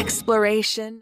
exploration.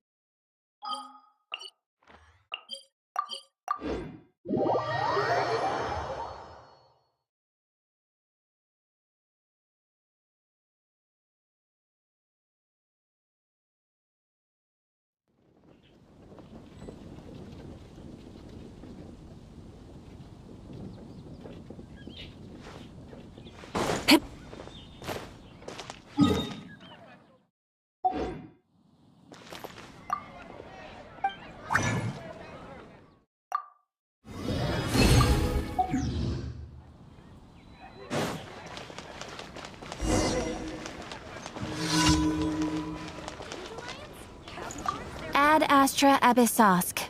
Ad Astra Abyssosk.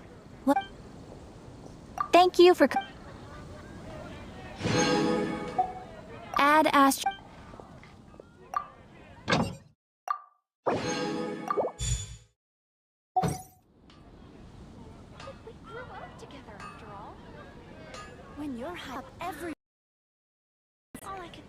What? Thank you for... Ad Astra... We grew up together after all. When you're high up every... all I could...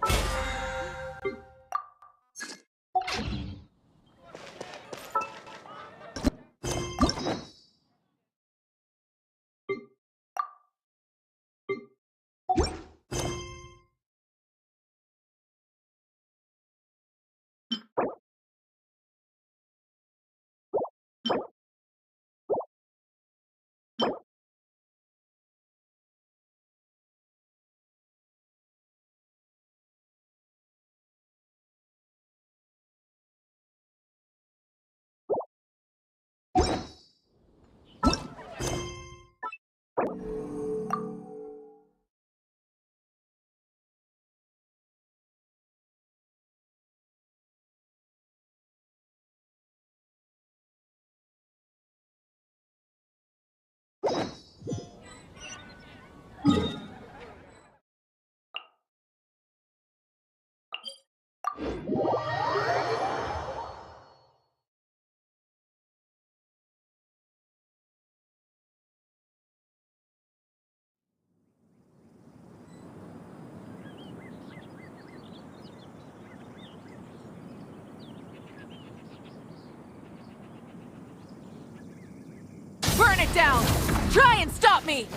Burn it down! Try and stop me!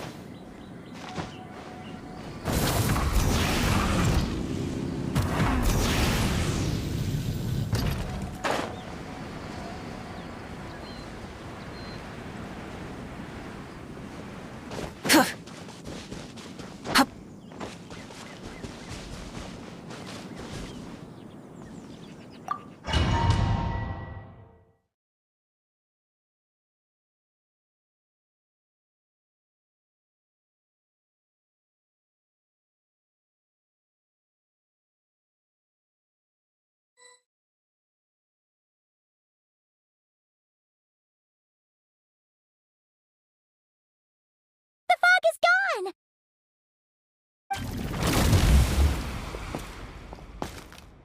The fog is gone!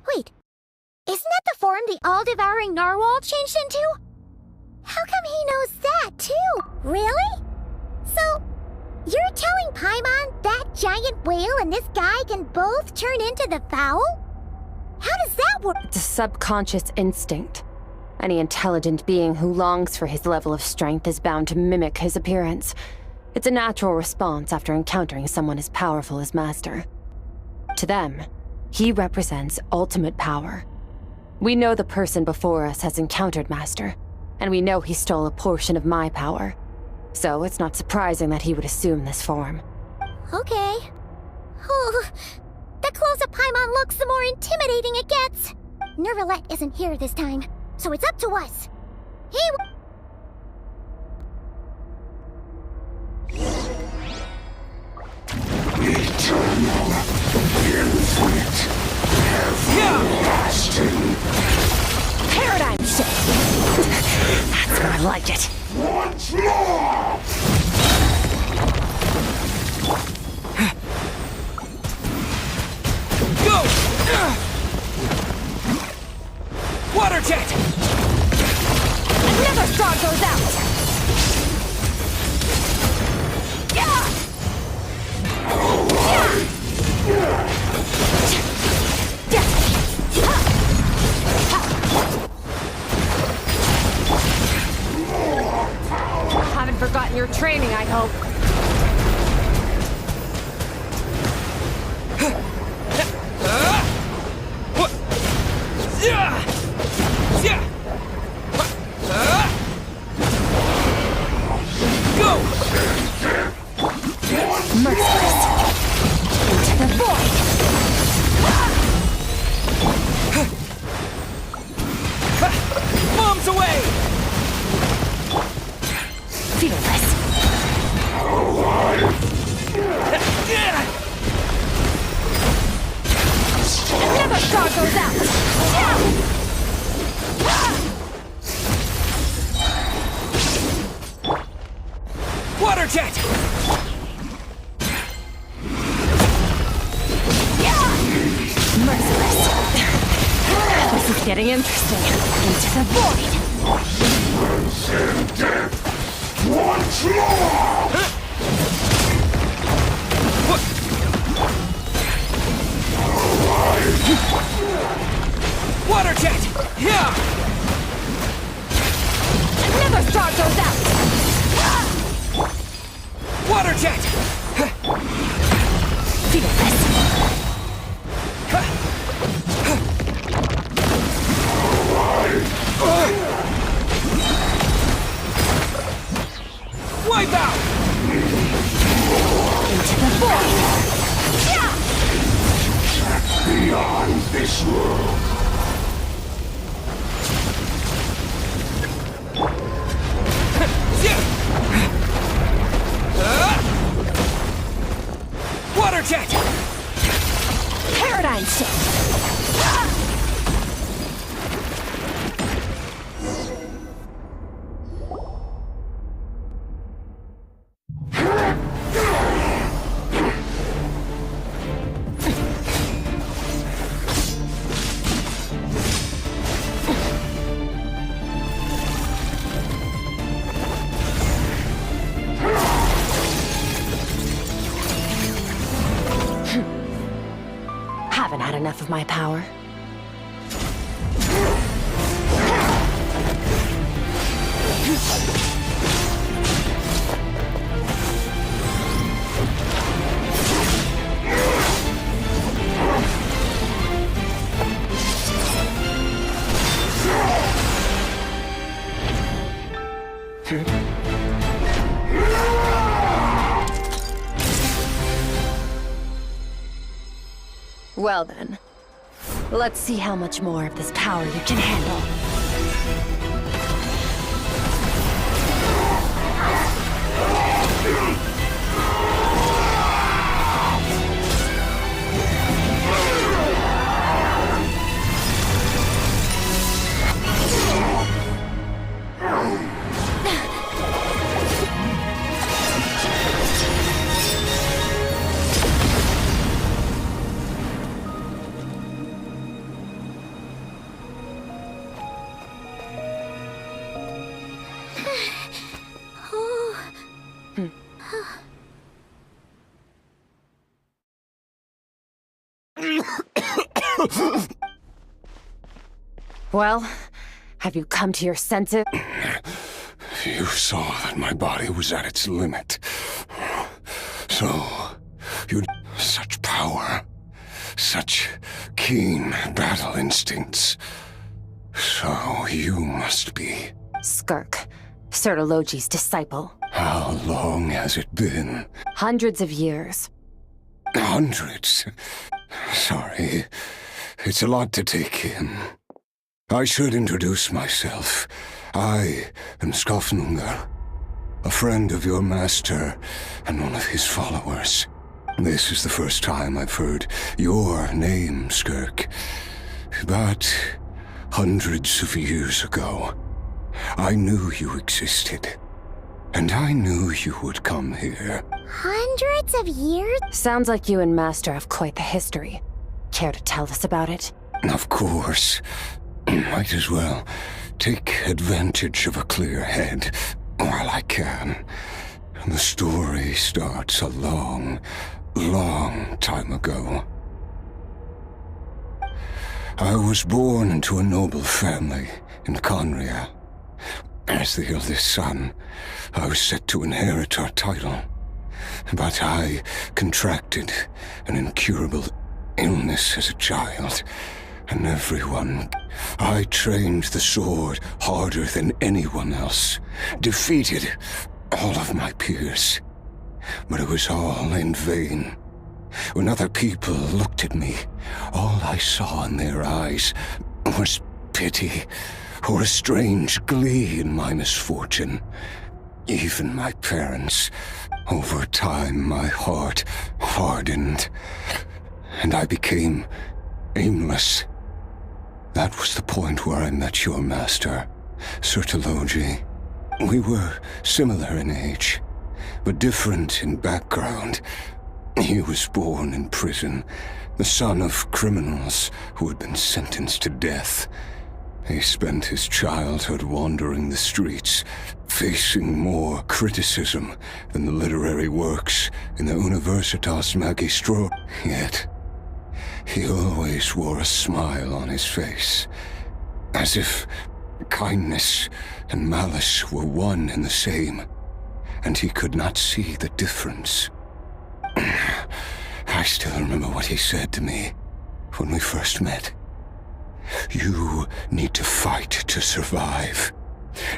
Wait, isn't that the form the all-devouring narwhal changed into? How come he knows that, too? Really? So, you're telling Paimon that giant whale and this guy can both turn into the fowl? How does that work? It's a subconscious instinct. Any intelligent being who longs for his level of strength is bound to mimic his appearance. It's a natural response after encountering someone as powerful as Master. To them, he represents ultimate power. We know the person before us has encountered Master, and we know he stole a portion of my power. So it's not surprising that he would assume this form. Okay. Oh, the closer Paimon looks, the more intimidating it gets. Nervalette isn't here this time, so it's up to us. Eternal, infinite, everlasting. Paradigm shift! That's more like it. Once more! Go! Water jet! Another star goes out! Yeah! your training, I hope. Go! Merciless. Into the void. Bombs away! Fearless. Never guard goes out. Water jet! Merciless. This is getting interesting. Into the void. And death once more! Water jet! Yeah! Never star goes out. Water jet! Fearless. Wipe out! Into the void. Beyond this world. Water jet! Paradigm shift. Haven't had enough of my power. Well then, let's see how much more of this power you can handle. Well, have you come to your senses? You saw that my body was at its limit. So, you... such power. Such keen battle instincts. So, you must be... Skirk, Sertologi's disciple. How long has it been? Hundreds of years. Hundreds? Sorry. It's a lot to take in. I should introduce myself. I am Skofnungar, a friend of your master and one of his followers. This is the first time I've heard your name, Skirk. But hundreds of years ago, I knew you existed. And I knew you would come here. Hundreds of years? Sounds like you and Master have quite the history. Care to tell us about it? Of course. Might as well take advantage of a clear head while I can. The story starts a long, long time ago. I was born into a noble family in Conria. As the eldest son, I was set to inherit our title. But I contracted an incurable illness as a child, and everyone... I trained the sword harder than anyone else, defeated all of my peers. But it was all in vain. When other people looked at me, all I saw in their eyes was pity, or a strange glee in my misfortune. Even my parents. Over time, my heart hardened, and I became aimless. That was the point where I met your master, Sir Taloji. We were similar in age, but different in background. He was born in prison, the son of criminals who had been sentenced to death. He spent his childhood wandering the streets, facing more criticism than the literary works in the Universitas Magistro. Yet, he always wore a smile on his face, as if kindness and malice were one and the same, and he could not see the difference. I still remember what he said to me when we first met. You need to fight to survive.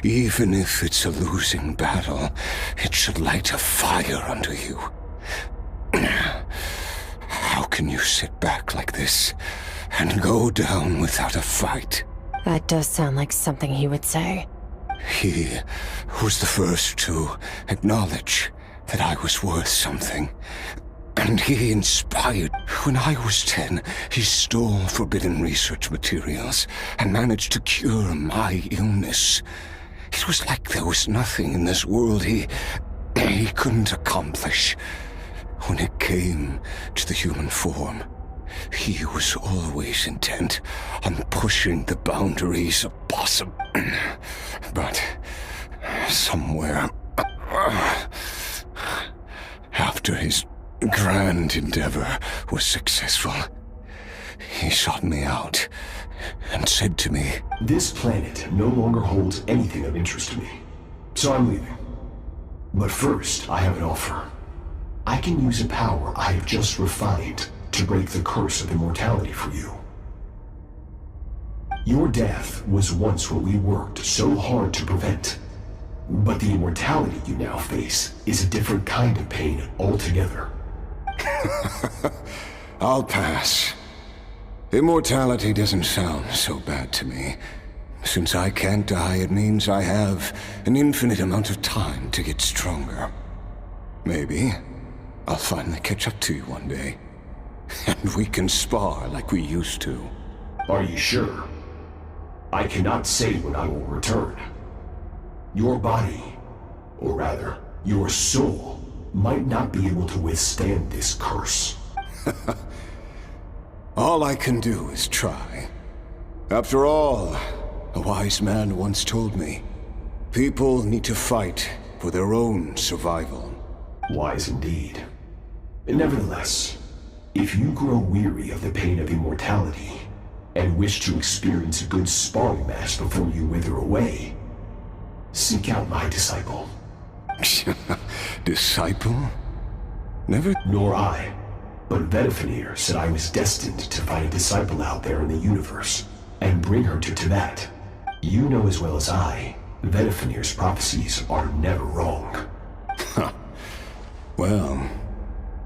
Even if it's a losing battle, it should light a fire under you. How can you sit back like this and go down without a fight? That does sound like something he would say. He was the first to acknowledge that I was worth something. And he inspired. When I was 10, he stole forbidden research materials and managed to cure my illness. It was like there was nothing in this world he couldn't accomplish. When it came to the human form, he was always intent on pushing the boundaries of possible. But somewhere after his grand endeavor was successful, he sought me out and said to me, "This planet no longer holds anything of interest to me, so I'm leaving. But first, I have an offer. I can use a power I have just refined to break the curse of immortality for you. Your death was once what we worked so hard to prevent. But the immortality you now face is a different kind of pain altogether." I'll pass. Immortality doesn't sound so bad to me. Since I can't die, it means I have an infinite amount of time to get stronger. Maybe I'll finally catch up to you one day, and we can spar like we used to. Are you sure? I cannot say when I will return. Your body, or rather, your soul, might not be able to withstand this curse. All I can do is try. After all, a wise man once told me, people need to fight for their own survival. Wise indeed. Nevertheless, if you grow weary of the pain of immortality, and wish to experience a good sparring match before you wither away, seek out my disciple. Disciple? Never... Nor I. But Vedifenir said I was destined to find a disciple out there in the universe, and bring her to Tibet. You know as well as I, Vedifenir's prophecies are never wrong. Well,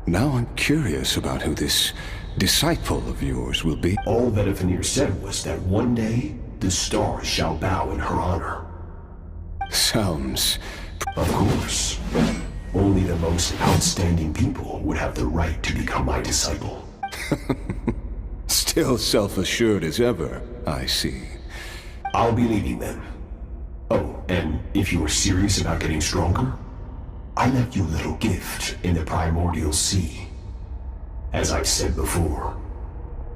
now I'm curious about who this disciple of yours will be. All Vedifenir said was that one day, the stars shall bow in her honor. Sounds... Of course. Only the most outstanding people would have the right to become my disciple. Still self-assured as ever, I see. I'll be leaving then. Oh, and if you are serious about getting stronger, I left you a little gift in the primordial sea. As I've said before,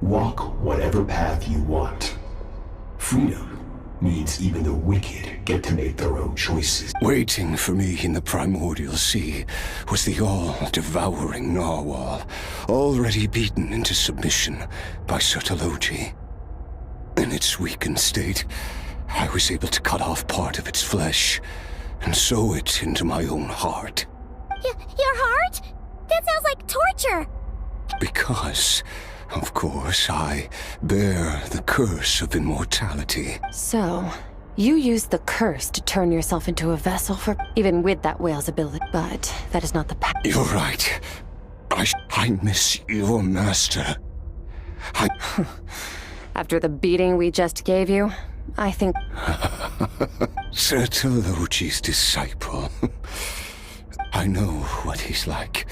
walk whatever path you want. Freedom means even the wicked get to make their own choices. Waiting for me in the primordial sea was the all-devouring narwhal, already beaten into submission by Sir Taloji. In its weakened state, I was able to cut off part of its flesh and sew it into my own heart. Your heart? That sounds like torture! Because, of course, I bear the curse of immortality. So, you used the curse to turn yourself into a vessel for... even with that whale's ability. But that is not the path. You're right. I miss your master. After the beating we just gave you, I think... Sertologi's disciple. I know what he's like.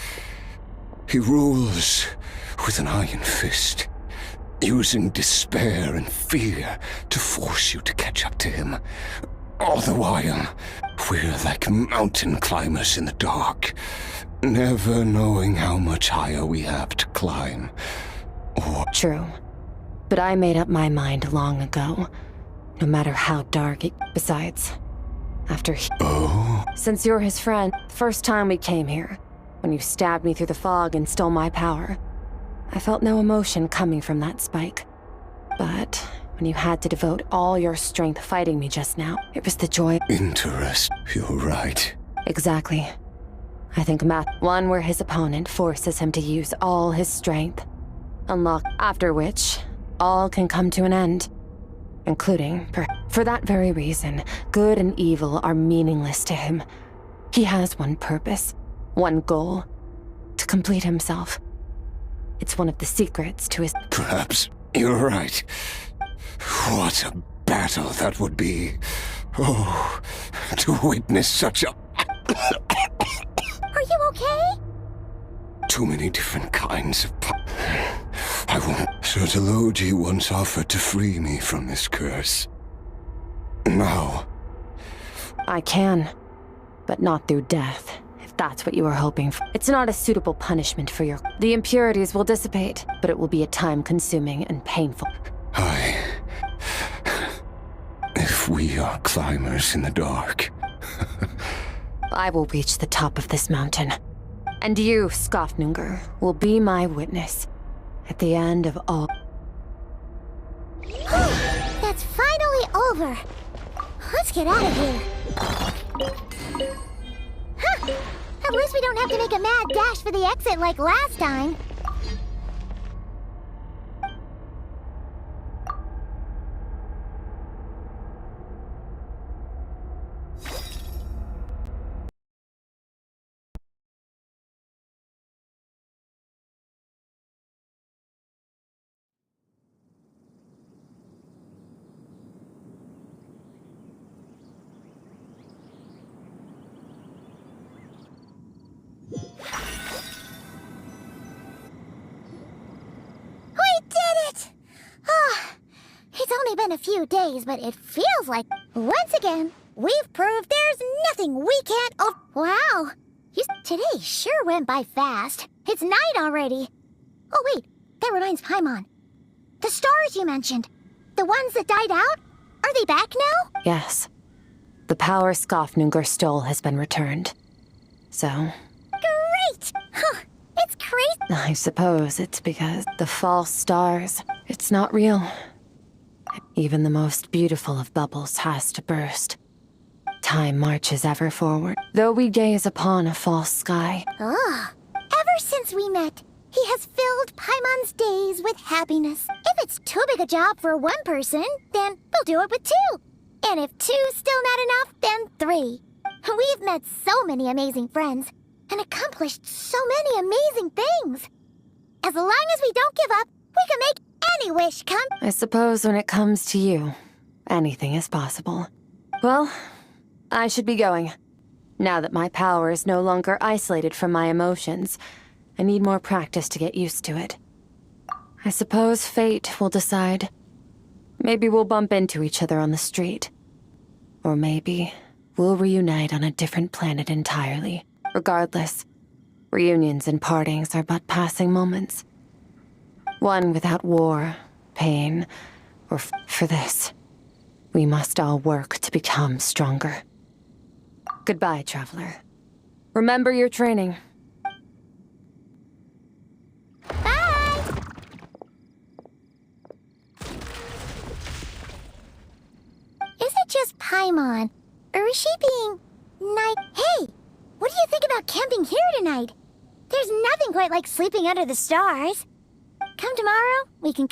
He rules with an iron fist, using despair and fear to force you to catch up to him. All the while, we're like mountain climbers in the dark, never knowing how much higher we have to climb. Or... True. But I made up my mind long ago. No matter how dark it... Besides, after he... Oh? Since you're his friend, the first time we came here, when you stabbed me through the fog and stole my power, I felt no emotion coming from that spike. But when you had to devote all your strength fighting me just now, it was the joy... You're right. Exactly. I think one where his opponent forces him to use all his strength. After which, all can come to an end. Including, for that very reason, good and evil are meaningless to him. He has one purpose, one goal, to complete himself. It's one of the secrets to his... Perhaps you're right. What a battle that would be. Oh, to witness such a... Are you okay? Too many different kinds of... I won't... Sertologi once offered to free me from this curse. Now... I can, but not through death, if that's what you were hoping for. It's not a suitable punishment for your... The impurities will dissipate, but it will be a time-consuming and painful... If we are climbers in the dark... I will reach the top of this mountain. And you, Skofnunger, will be my witness. At the end of all... That's finally over. Let's get out of here. Huh. At least we don't have to make a mad dash for the exit like last time. Been a few days, but it feels like, once again, we've proved there's nothing we can't... Oh, wow. Today sure went by fast. It's night already. Oh, wait. That reminds Paimon. The stars you mentioned. The ones that died out? Are they back now? Yes. The power Skofnunger stole has been returned. So... Great! Huh. It's crazy. I suppose it's because the false stars, it's not real. Even the most beautiful of bubbles has to burst. Time marches ever forward, though we gaze upon a false sky. Ah, ever since we met, he has filled Paimon's days with happiness. If it's too big a job for one person, then we'll do it with two. And if two's still not enough, then three. We've met so many amazing friends, and accomplished so many amazing things. As long as we don't give up, we can make any wish come. I suppose when it comes to you, anything is possible. Well, I should be going. Now that my power is no longer isolated from my emotions, I need more practice to get used to it. I suppose fate will decide. Maybe we'll bump into each other on the street. Or maybe we'll reunite on a different planet entirely. Regardless, reunions and partings are but passing moments. One without war, pain, or for this. We must all work to become stronger. Goodbye, traveler. Remember your training. Bye! Is Paimon. Or is she being... Hey! What do you think about camping here tonight? There's nothing quite like sleeping under the stars. Come tomorrow, we can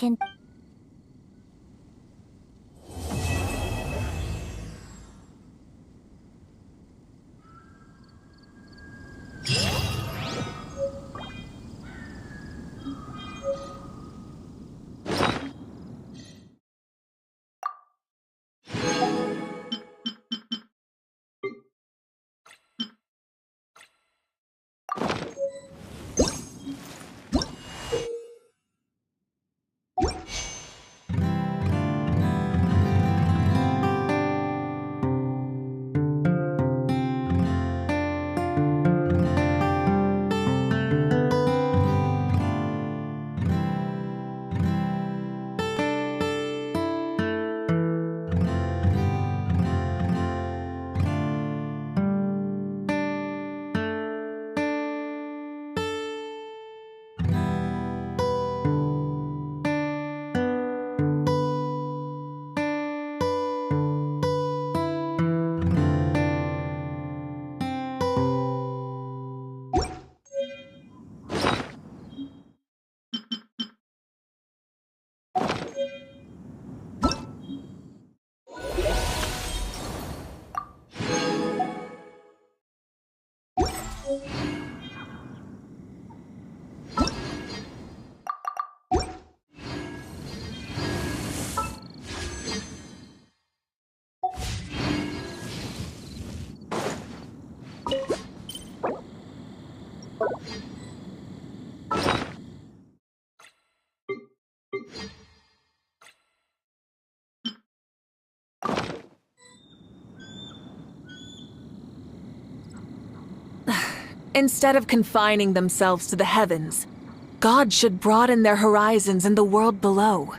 Instead of confining themselves to the heavens, God should broaden their horizons in the world below.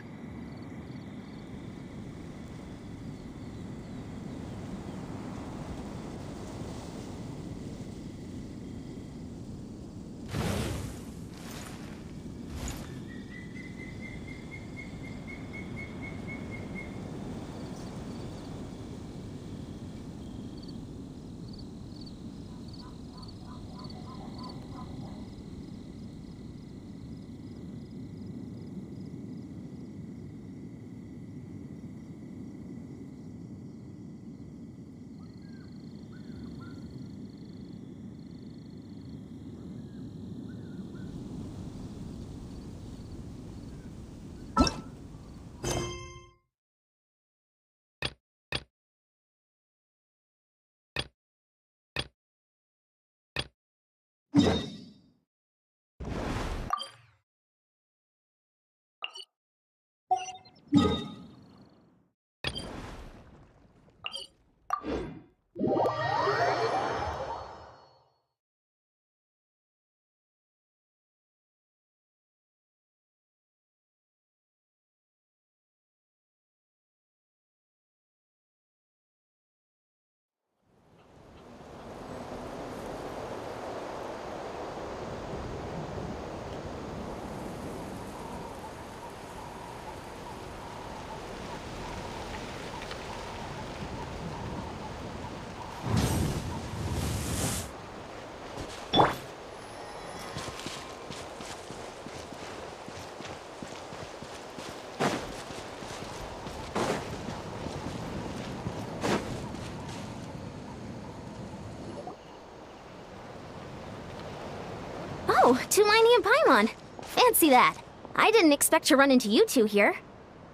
Oh, Tulani and Paimon. Fancy that. I didn't expect to run into you two here.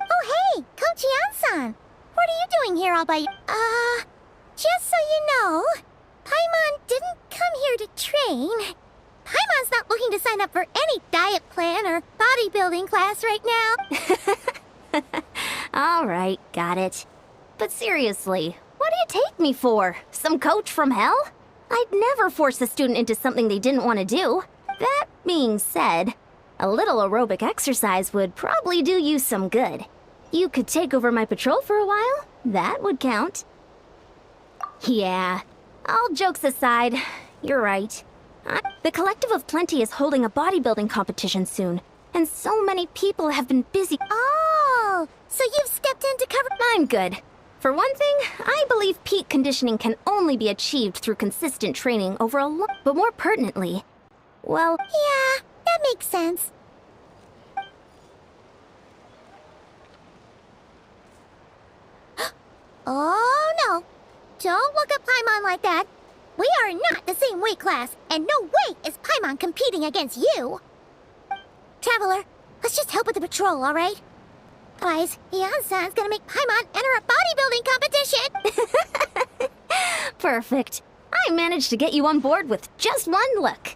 Oh, hey, Coach Yan-san. What are you doing here all by... just so you know, Paimon didn't come here to train. Paimon's not looking to sign up for any diet plan or bodybuilding class right now. All right, got it. But seriously, what do you take me for? Some coach from hell? I'd never force a student into something they didn't want to do. That being said, a little aerobic exercise would probably do you some good. You could take over my patrol for a while. That would count. Yeah, all jokes aside, you're right. The Collective of Plenty is holding a bodybuilding competition soon, and so many people have been busy. Oh, so you've stepped in to cover... I'm good. For one thing, I believe peak conditioning can only be achieved through consistent training over a long... But more pertinently, well... Yeah, that makes sense. Oh no! Don't look at Paimon like that. We are not the same weight class, and no way is Paimon competing against you. Traveler, let's just help with the patrol, alright? Otherwise, Yan-san's gonna make Paimon enter a bodybuilding competition! Perfect. I managed to get you on board with just one look.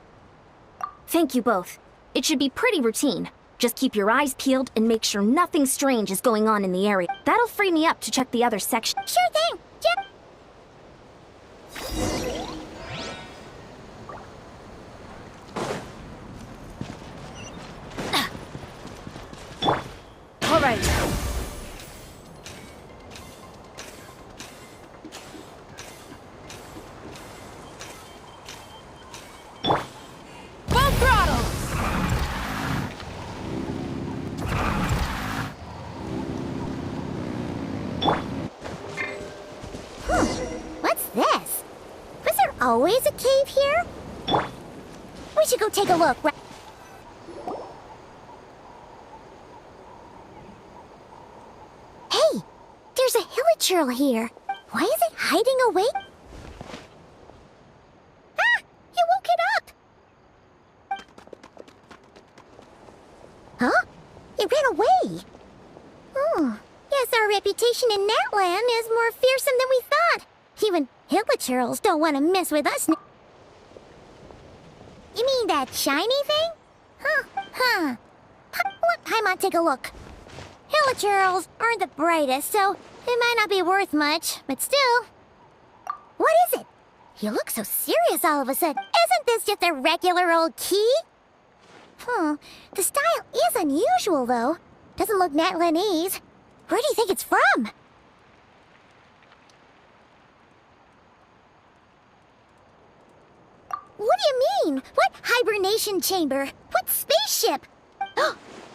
Thank you both. It should be pretty routine. Just keep your eyes peeled and make sure nothing strange is going on in the area. That'll free me up to check the other section. Sure thing! Yep. All right. Full throttle! What's this? Was there always a cave here? We should go take a look. Hey, there's a hilichurl here. Why is it hiding away? Ah, you woke it up. Huh? It ran away. Oh, guess our reputation in Natland is more fearsome than we thought. Even hilichurls don't want to mess with us. You mean that shiny thing? Huh. Let Paimon take a look. Hilichurls aren't the brightest, so it might not be worth much, but still. What is it? You look so serious all of a sudden. Isn't this just a regular old key? The style is unusual, though. Doesn't look Natlanese. Where do you think it's from? What do you mean? What hibernation chamber? What spaceship?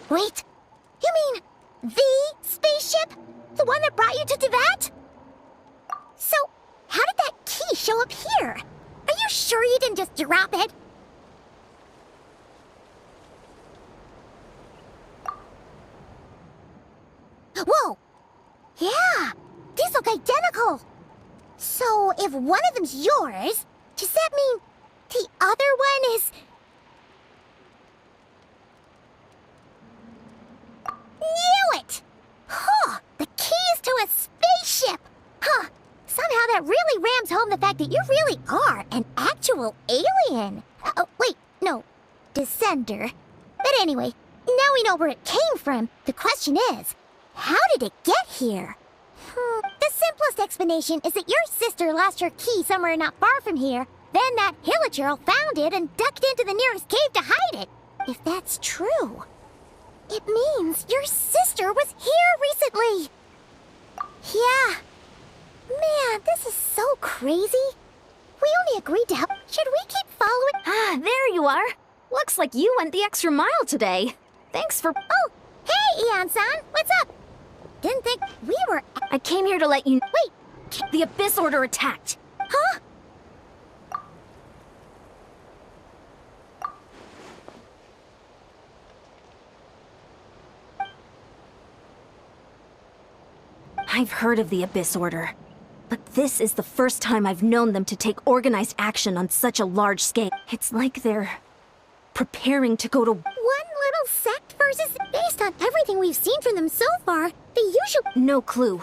Wait, you mean the spaceship? The one that brought you to Tivat? So, how did that key show up here? Are you sure you didn't just drop it? Whoa! Yeah, these look identical. So, if one of them's yours, does that mean the other one is... Knew it! Huh, the keys to a spaceship! Huh, somehow that really rams home the fact that you really are an actual alien. Oh, wait, no, descender. But anyway, now we know where it came from. The question is, how did it get here? The simplest explanation is that your sister lost her key somewhere not far from here. Then that hilichurl found it and ducked into the nearest cave to hide it. If that's true, it means your sister was here recently. Yeah. Man, this is so crazy. We only agreed to help. Should we keep following? Ah, there you are. Looks like you went the extra mile today. Thanks for... Oh, hey, Ian-san. What's up? Didn't think we were... I came here to let you... Wait. The Abyss Order attacked. Huh? I've heard of the Abyss Order, but this is the first time I've known them to take organized action on such a large scale. It's like they're preparing to go to... One little sect versus... Based on everything we've seen from them so far, the usual... No clue.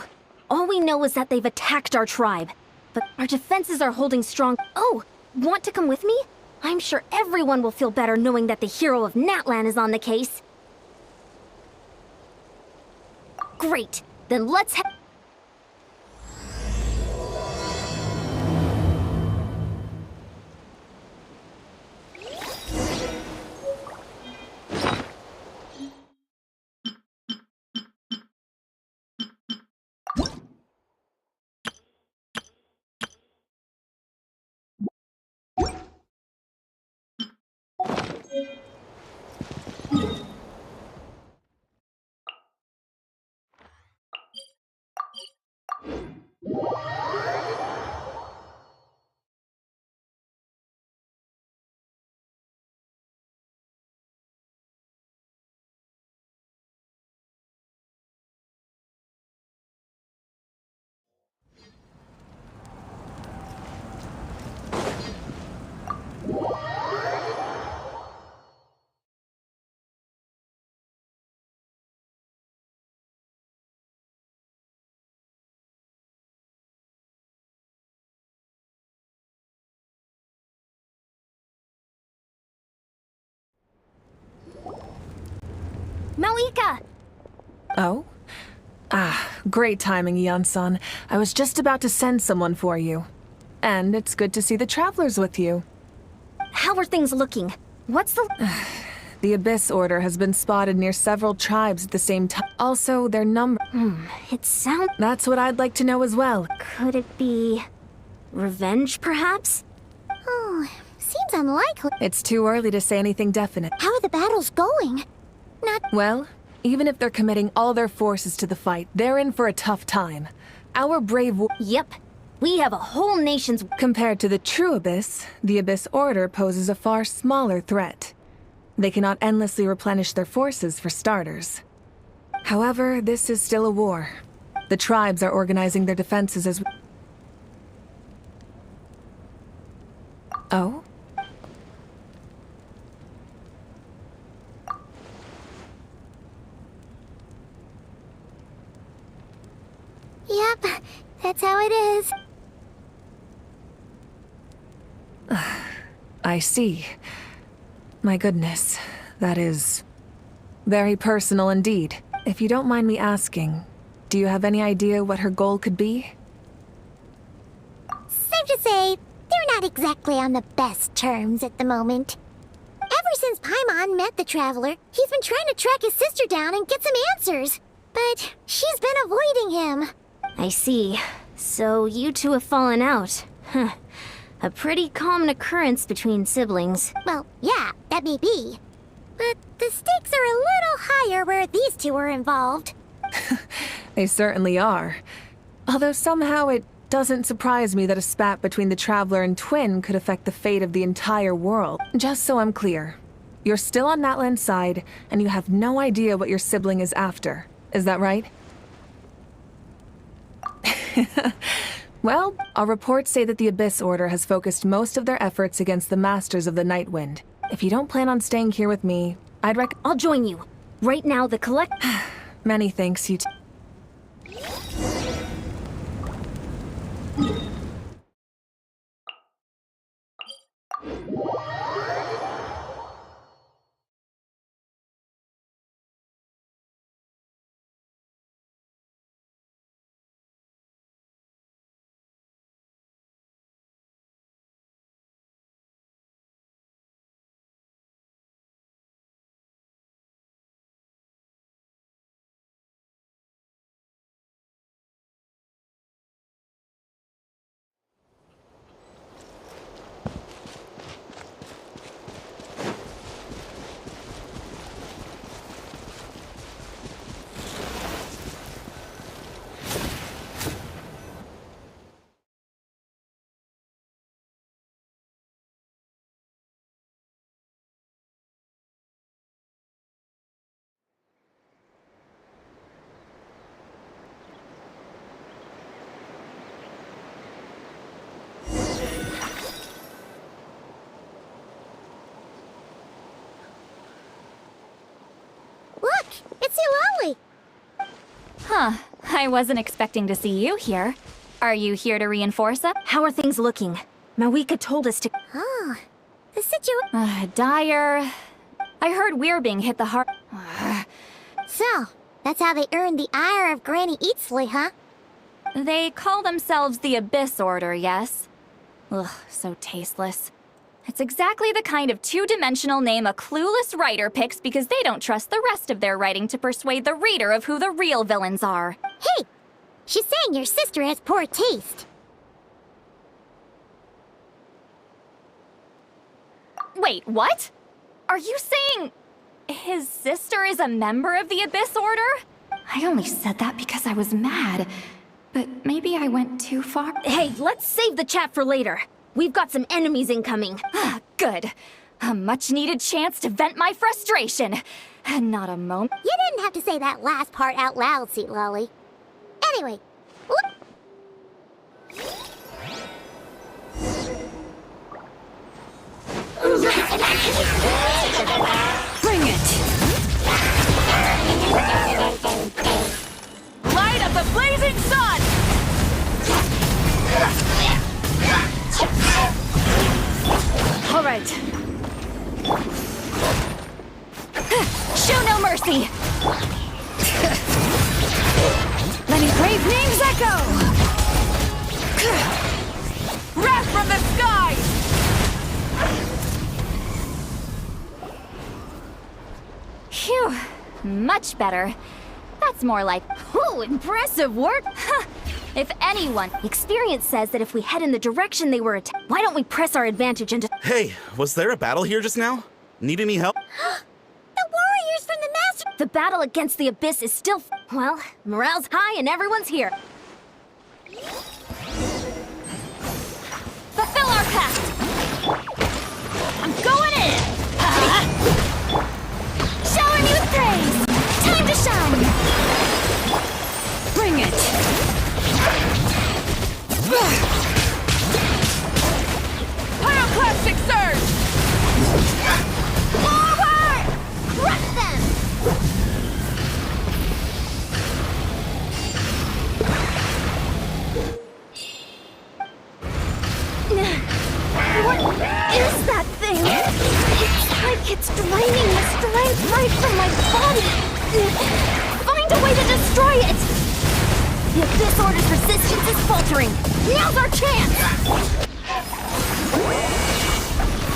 All we know is that they've attacked our tribe, but our defenses are holding strong. Oh, want to come with me? I'm sure everyone will feel better knowing that the hero of Natlan is on the case. Great, then let's head... Maoika! Oh? Ah, great timing, Eon-san. I was just about to send someone for you. And it's good to see the travelers with you. How are things looking? What's the... The Abyss Order has been spotted near several tribes at the same time. Also, their number... It sounds... That's what I'd like to know as well. Could it be... revenge, perhaps? Oh, seems unlikely. It's too early to say anything definite. How are the battles going? Well, even if they're committing all their forces to the fight, they're in for a tough time. Our brave Yep. We have a whole nation's... Compared to the true Abyss, the Abyss Order poses a far smaller threat. They cannot endlessly replenish their forces for starters. However, this is still a war. The tribes are organizing their defenses as... Oh? Yep, that's how it is. I see. My goodness, that is... very personal indeed. If you don't mind me asking, do you have any idea what her goal could be? Safe to say, they're not exactly on the best terms at the moment. Ever since Paimon met the Traveler, he's been trying to track his sister down and get some answers. But she's been avoiding him. I see. So you two have fallen out. Huh. A pretty common occurrence between siblings. Well, yeah, that may be. But the stakes are a little higher where these two are involved. They certainly are. Although somehow it doesn't surprise me that a spat between the Traveler and Twin could affect the fate of the entire world. Just so I'm clear, you're still on Natlan's side, and you have no idea what your sibling is after. Is that right? Well, our reports say that the Abyss Order has focused most of their efforts against the Masters of the Nightwind. If you don't plan on staying here with me, I'll join you. Right now, the Many thanks, you Look, it's Noelle! Huh. I wasn't expecting to see you here. Are you here to reinforce us? How are things looking? Maoika told us to... Oh, the situation... Dire. I heard we're being hit the hard... So, that's how they earned the ire of Granny Eatsley, huh? They call themselves the Abyss Order, yes? Ugh, so tasteless. It's exactly the kind of two-dimensional name a clueless writer picks because they don't trust the rest of their writing to persuade the reader of who the real villains are. Hey! She's saying your sister has poor taste. Wait, what? Are you saying his sister is a member of the Abyss Order? I only said that because I was mad, but maybe I went too far. Hey, let's save the chat for later. We've got some enemies incoming. Good. A much-needed chance to vent my frustration. Not a moment. You didn't have to say that last part out loud, Sweet Lolly. Anyway, look... Bring it! Light of the blazing sun! All right. Show no mercy! Many brave names echo! Wrath from the sky! Phew, much better. That's more like, Ooh, impressive work! if anyone. Experience says that if we head in the direction they were attacked, why don't we press our advantage into— Hey, was there a battle here just now? Need any help? The warriors from the master... The battle against the Abyss is still— Well, morale's high and everyone's here. Fulfill our pact! I'm going in! Showering you with praise! Time to shine! Bring it! Pyroclastic surge! Forward! Crush them! What is that thing? It's like it's draining the strength right from my body. Find a way to destroy it! If this order's resistance is faltering, now's our chance!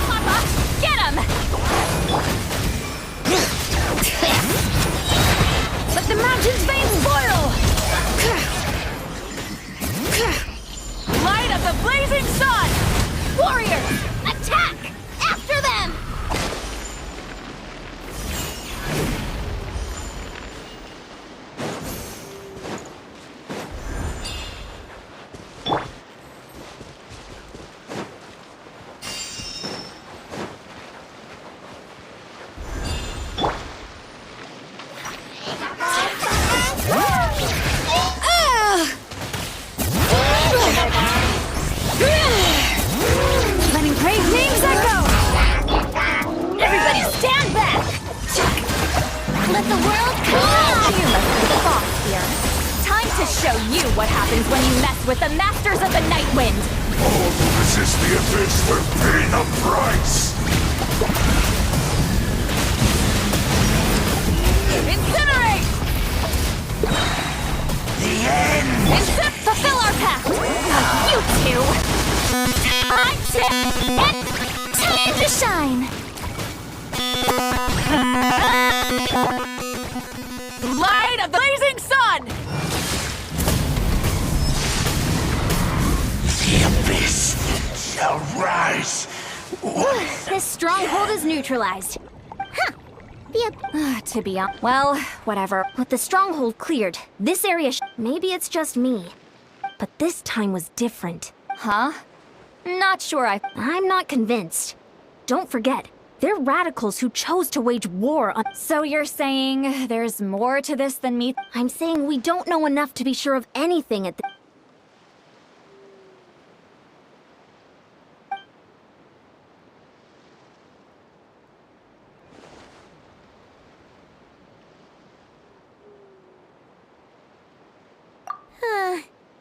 Papa, get him! Let the mountain's veins boil! Light of the blazing sun! Warriors, attack! After them! Letting brave names echo! Everybody stand back! Let the world come! You must be the boss here. Time to show you what happens when you mess with the masters of the Night Wind! All who resist the abyss will pay the price! Incinerate! The end! Fulfill our pact! You two! Time to shine! Light of the blazing sun! The abyss shall rise! This stronghold is neutralized. To be honest, well, whatever. With the stronghold cleared, this area maybe it's just me. But this time was different. Huh? Not sure I'm not convinced. Don't forget, they're radicals who chose to wage war on— So you're saying there's more to this than me? I'm saying we don't know enough to be sure of anything at the—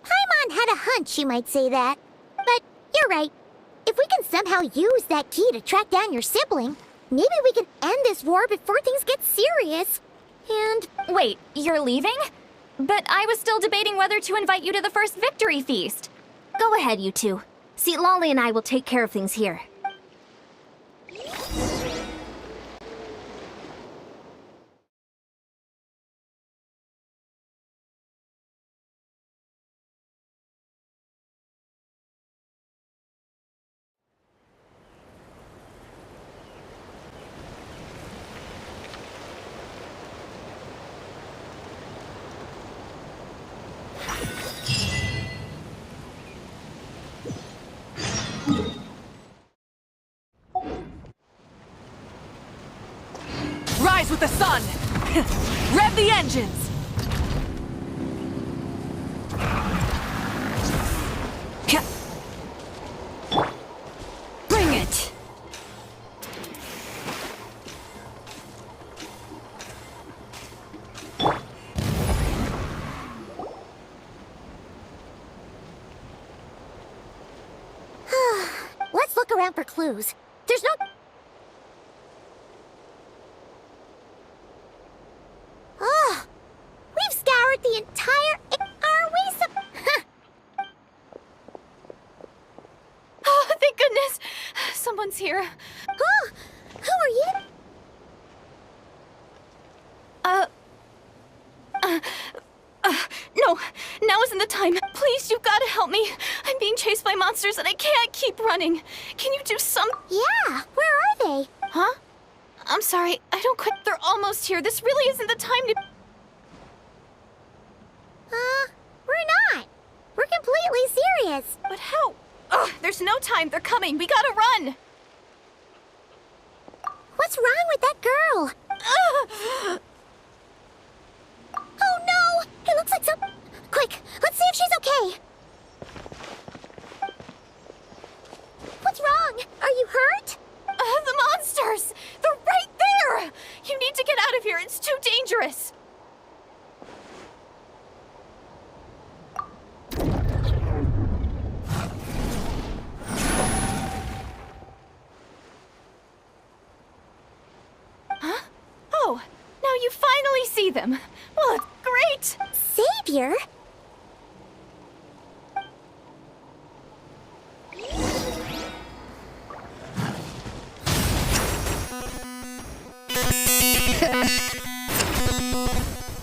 Paimon had a hunch you might say that. But you're right. If we can somehow use that key to track down your sibling, maybe we can end this war before things get serious. And Wait, you're leaving? But I was still debating whether to invite you to the first victory feast. go ahead, you two. See, Lolly and I will take care of things here. Rise with the sun! Rev the engines! Bring it! let's look around for clues. There's no... Thank goodness! Someone's here. Oh, who are you? No, now isn't the time. Please, you've got to help me. I'm being chased by monsters and I can't keep running. Can you do some... Yeah, where are they? Huh? I'm sorry, I don't quit. They're almost here. This really isn't the time to... We're not. We're completely serious. But how? Ugh, there's no time. They're coming. We gotta run. What's wrong with that girl? Ugh. Oh no! It looks like some... Quick, let's see if she's okay. What's wrong? Are you hurt? The monsters! They're right there! You need to get out of here. It's too dangerous. Huh? Oh, now you finally see them. Well, it's great. Savior?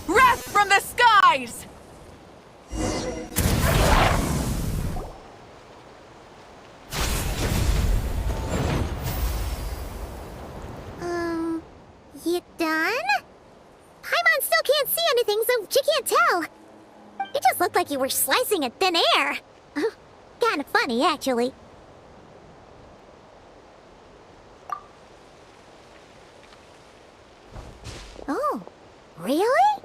Wrath from the skies! You done? Paimon still can't see anything, so she can't tell. It just looked like you were slicing in thin air. Kinda funny, actually. Oh, really?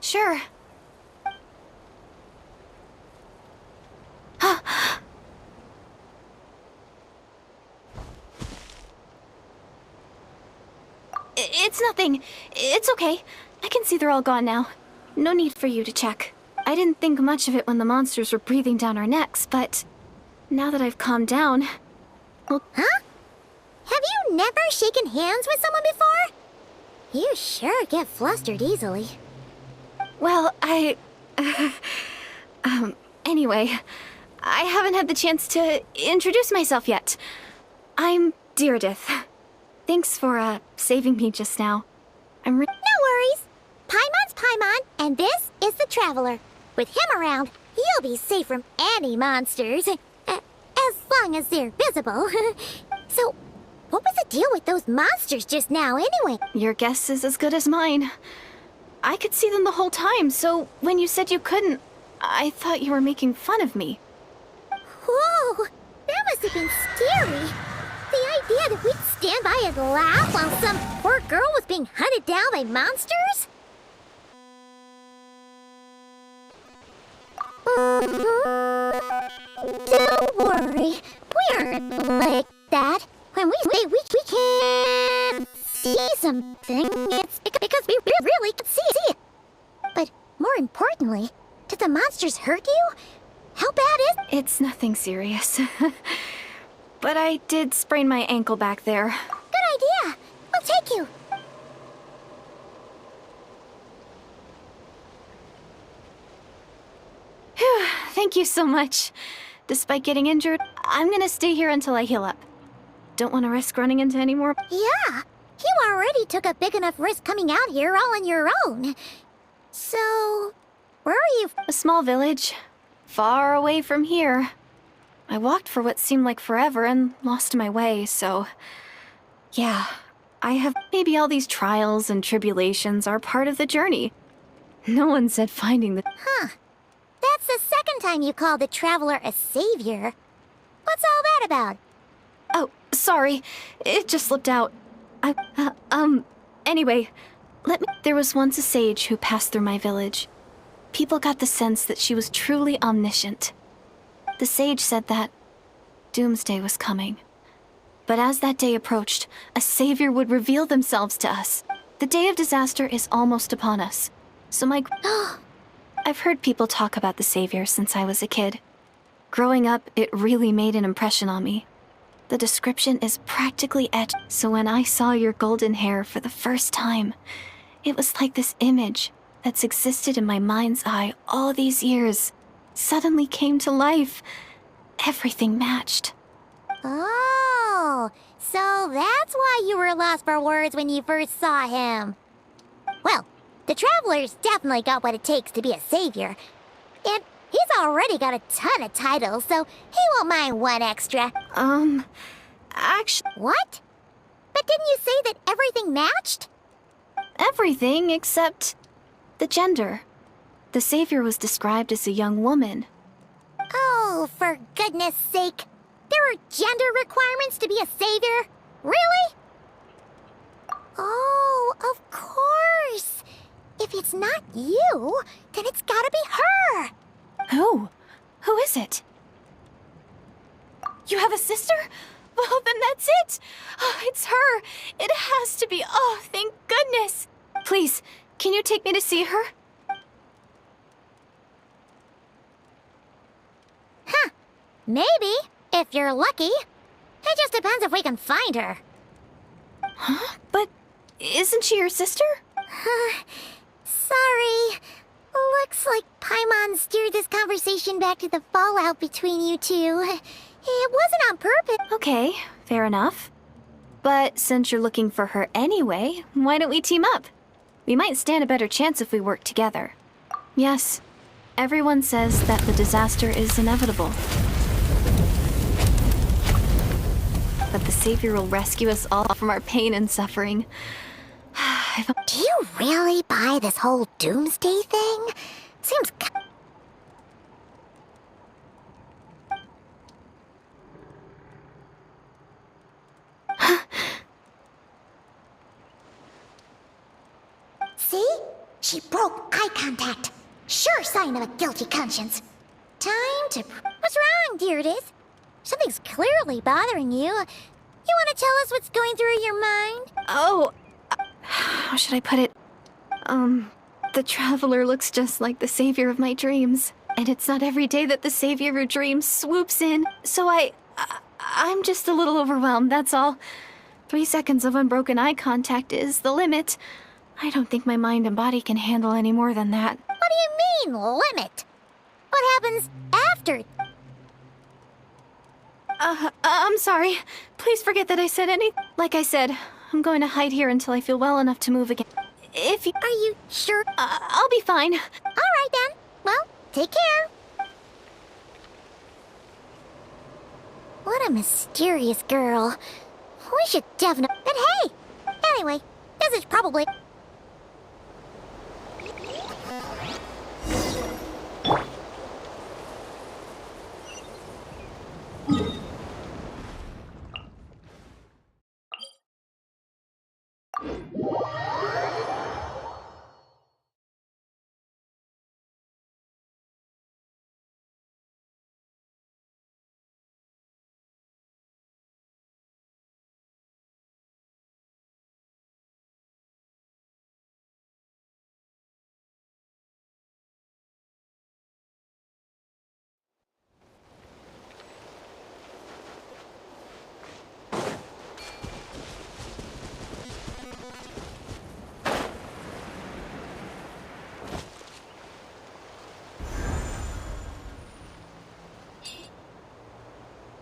Sure. It's nothing. It's okay. I can see they're all gone now. No need for you to check. I didn't think much of it when the monsters were breathing down our necks, but now that I've calmed down... Well, Huh? Have you never shaken hands with someone before? You sure get flustered easily. well, anyway, I haven't had the chance to introduce myself yet. I'm Deirdith. Thanks for, saving me just now. No worries. Paimon's Paimon, and this is the Traveler. With him around, you'll be safe from any monsters. As long as they're visible. So, what was the deal with those monsters just now, anyway? Your guess is as good as mine. I could see them the whole time, so when you said you couldn't, I thought you were making fun of me. Whoa! That must have been scary. The idea that we'd stand by and laugh while some poor girl was being hunted down by monsters? Don't worry, we aren't like that. When we say we can't see something, it's because we really can see it. But more importantly, did the monsters hurt you? How bad is... It's nothing serious. But I did sprain my ankle back there. Good idea. We'll take you. Phew, thank you so much. Despite getting injured, I'm gonna stay here until I heal up. Don't want to risk running into any more... Yeah, you already took a big enough risk coming out here all on your own. So, where are you? A small village, far away from here. I walked for what seemed like forever and lost my way, so... Yeah, I have... Maybe all these trials and tribulations are part of the journey. No one said finding the... Huh. That's the second time you called the Traveler a savior. What's all that about? Oh, sorry. It just slipped out. Anyway, There was once a sage who passed through my village. People got the sense that she was truly omniscient. The sage said that doomsday was coming. But as that day approached, a savior would reveal themselves to us. The day of disaster is almost upon us. So I've heard people talk about the savior since I was a kid. Growing up, it really made an impression on me. The description is practically etched, so when I saw your golden hair for the first time, it was like this image, that's existed in my mind's eye all these years suddenly came to life. Everything matched. Oh, so that's why you were lost for words when you first saw him. Well, the Traveler's definitely got what it takes to be a savior. And he's already got a ton of titles, so he won't mind one extra. Actually, What? But didn't you say that everything matched? everything except the gender. The savior was described as a young woman. Oh, for goodness sake. There are gender requirements to be a savior? Really? Oh, of course. If it's not you, then it's gotta be her. Who? Who is it? You have a sister? Well, then that's it. Oh, it's her. It has to be. Oh, thank goodness. Please, can you take me to see her? Huh. Maybe, if you're lucky. It just depends if we can find her. Huh? But isn't she your sister? Sorry. Looks like Paimon steered this conversation back to the fallout between you two. It wasn't on purpose. Okay, fair enough. But since you're looking for her anyway, why don't we team up? We might stand a better chance if we work together. Yes, everyone says that the disaster is inevitable. But the Savior will rescue us all from our pain and suffering. Do you really buy this whole doomsday thing? Seems See? She broke eye contact. Sure sign of a guilty conscience. Time to... What's wrong, Deirdis? Something's clearly bothering you. You want to tell us what's going through your mind? Oh, how should I put it? The Traveler looks just like the savior of my dreams. And it's not every day that the savior of dreams swoops in. So I'm just a little overwhelmed, that's all. 3 seconds of unbroken eye contact is the limit. I don't think my mind and body can handle any more than that. What do you mean, limit? What happens after? I'm sorry. Please forget that I said any. Like I said, I'm going to hide here until I feel well enough to move again. If you... Are you sure? I'll be fine. All right, then. Well, take care. What a mysterious girl. We should definitely... But hey! Anyway, this is probably...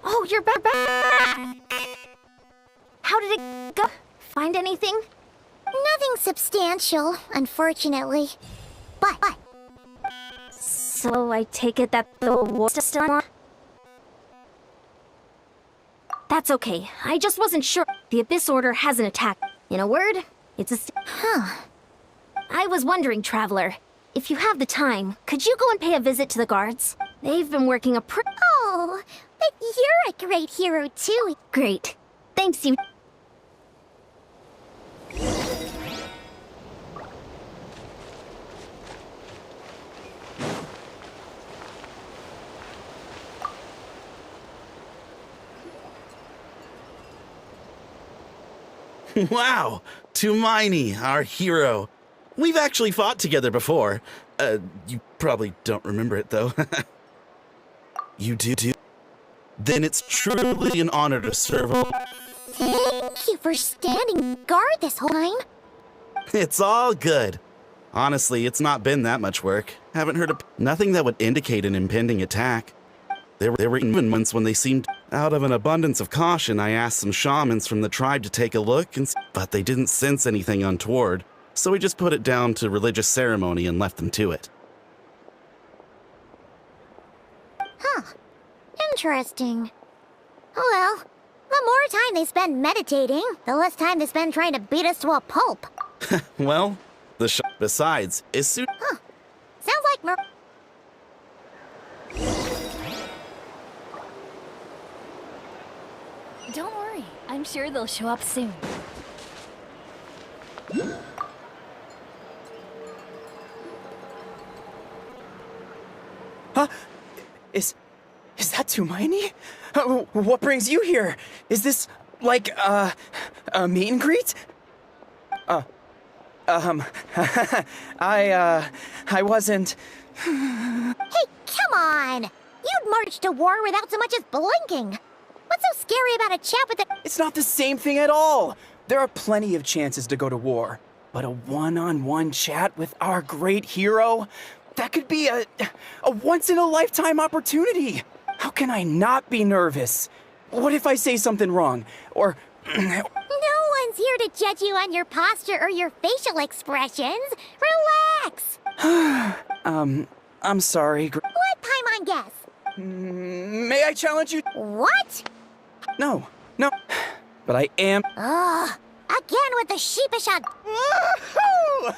Oh, you're back. How did it go? Find anything? Nothing substantial, unfortunately. But... So I take it that the war's still on? That's okay. I just wasn't sure. The Abyss Order hasn't attacked. In a word, it's a... Huh. I was wondering, Traveler, if you have the time, could you go and pay a visit to the guards? They've been working a Oh, but you're a great hero, too. Great. Thanks, you... Wow, Tumaini, our hero. We've actually fought together before. You probably don't remember it, though. You do? Then it's truly an honor to serve. Thank you for standing guard this whole time. It's all good. Honestly, it's not been that much work. Haven't heard of nothing that would indicate an impending attack. There were even moments when they seemed out of an abundance of caution. I asked some shamans from the tribe to take a look, but they didn't sense anything untoward. So we just put it down to religious ceremony and left them to it. Huh. Interesting. Oh well. The more time they spend meditating, the less time they spend trying to beat us to a pulp. Well, besides, is soon. Huh. Sounds like Don't worry, I'm sure they'll show up soon. Huh? Is that Tumaini? What brings you here? Is this, like, a meet and greet? I wasn't... Hey, come on! You'd march to war without so much as blinking! What's so scary about a chat with the— It's not the same thing at all! There are plenty of chances to go to war, but a one-on-one chat with our great hero? That could be a once-in-a-lifetime opportunity! How can I not be nervous? What if I say something wrong? Or... No one's here to judge you on your posture or your facial expressions. Relax! I'm sorry. Let Paimon guess. May I challenge you? What? No. But I am... Ugh, again with the sheepish on... Woohoo!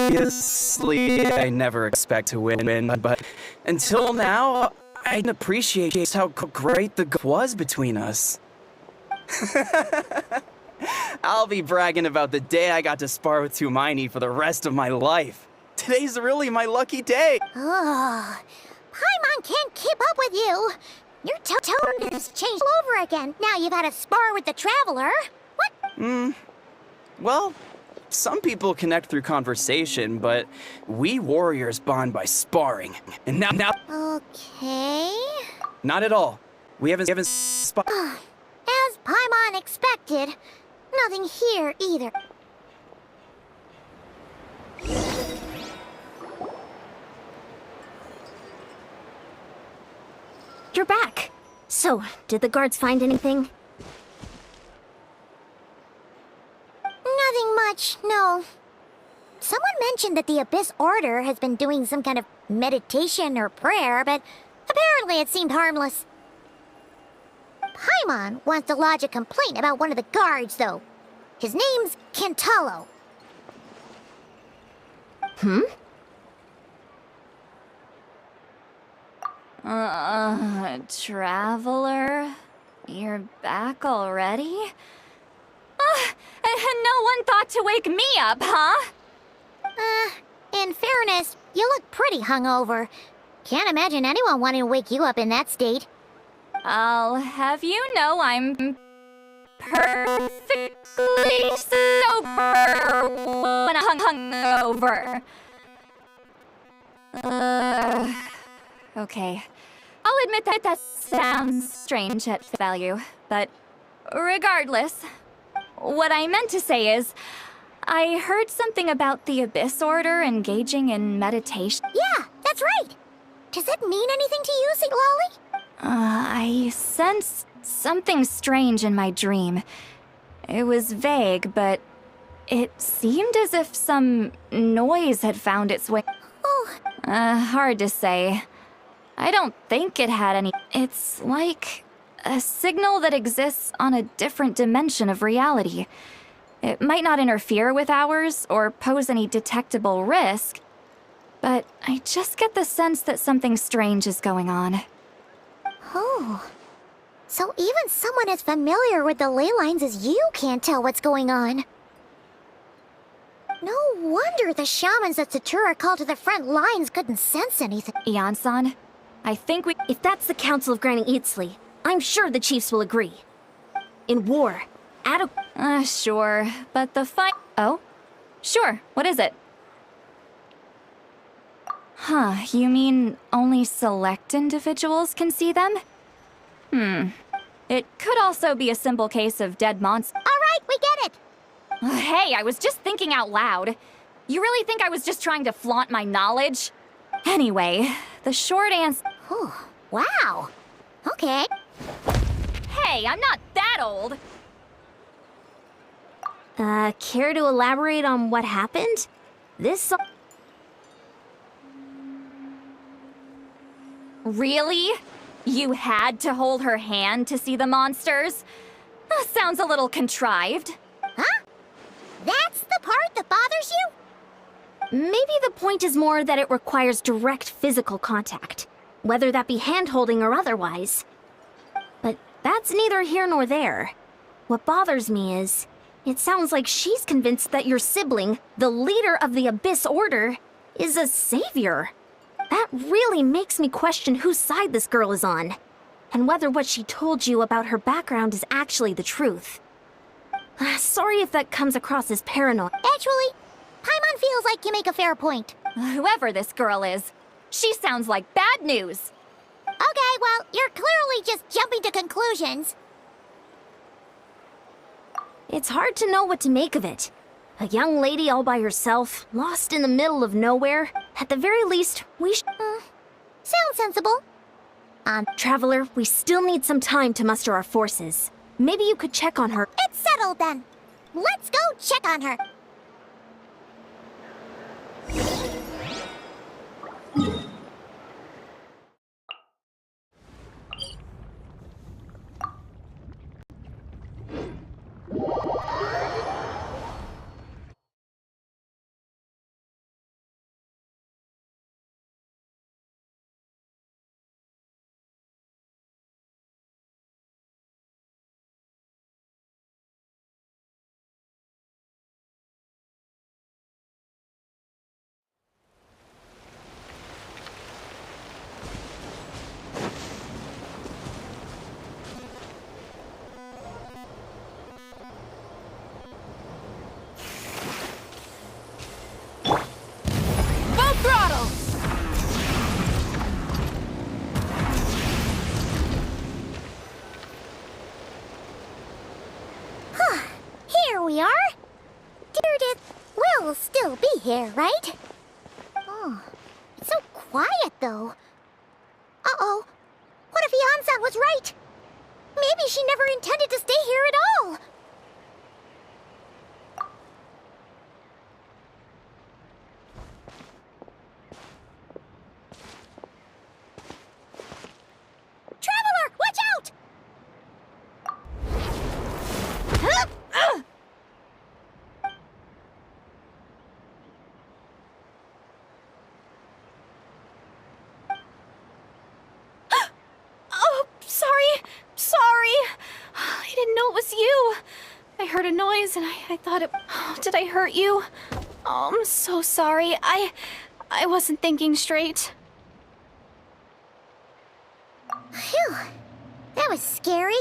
Obviously, I never expect to win, but until now, I didn't appreciate just how great the was between us. I'll be bragging about the day I got to spar with Tumaini for the rest of my life. Today's really my lucky day. Ugh, Paimon can't keep up with you. Your tone has changed all over again. Now you've had a spar with the Traveler. What? Well, some people connect through conversation, but we warriors bond by sparring. And now... Okay... Not at all. We haven't sparred... As Paimon expected, nothing here either. You're back. So, did the guards find anything? Nothing much, no. Someone mentioned that the Abyss Order has been doing some kind of meditation or prayer, but apparently it seemed harmless. Paimon wants to lodge a complaint about one of the guards, though. His name's Kentalo. Traveler? You're back already? And no one thought to wake me up, huh? In fairness, you look pretty hungover. Can't imagine anyone wanting to wake you up in that state. I'll have you know I'm perfectly sober when I'm hungover. Okay. I'll admit that sounds strange at value, but regardless, what I meant to say is, I heard something about the Abyss Order engaging in meditation. Yeah, that's right. Does that mean anything to you, Siglali? I sensed something strange in my dream. It was vague, but it seemed as if some noise had found its way. Oh. Hard to say. I don't think it had any. It's like a signal that exists on a different dimension of reality. It might not interfere with ours or pose any detectable risk, but I just get the sense that something strange is going on. Oh. So even someone as familiar with the ley lines as you can't tell what's going on. No wonder the shamans that Satura called to the front lines couldn't sense anything. Ian-san, I think we... If that's the Council of Granny Eatsley, I'm sure the chiefs will agree. In war, Sure, but the Oh? Sure, what is it? Huh, you mean only select individuals can see them? It could also be a simple case of dead monsters. Alright, we get it! Hey, I was just thinking out loud. You really think I was just trying to flaunt my knowledge? Anyway, the short answer... Whew, wow. Okay. Hey, I'm not that old! Care to elaborate on what happened? Really? You had to hold her hand to see the monsters? Sounds a little contrived. Huh? That's the part that bothers you? Maybe the point is more that it requires direct physical contact, whether that be hand-holding or otherwise. But that's neither here nor there. What bothers me is, it sounds like she's convinced that your sibling, the leader of the Abyss Order, is a savior. That really makes me question whose side this girl is on, and whether what she told you about her background is actually the truth. Sorry if that comes across as paranoid. Actually, Paimon feels like you make a fair point. Whoever this girl is, she sounds like bad news. Okay, well, you're clearly just jumping to conclusions. It's hard to know what to make of it. A young lady all by herself, lost in the middle of nowhere. At the very least, we Sounds sensible. Traveler, we still need some time to muster our forces. Maybe you could check on her. It's settled then. Let's go check on her. Here we are. Deirdre will still be here, right? Oh, it's so quiet, though. Uh-oh. What if Yansan was right? Maybe she never intended to stay here at all. Traveler, watch out! I didn't know it was you. I heard a noise and I thought it... Oh, did I hurt you? Oh, I'm so sorry. I wasn't thinking straight. Phew. That was scary.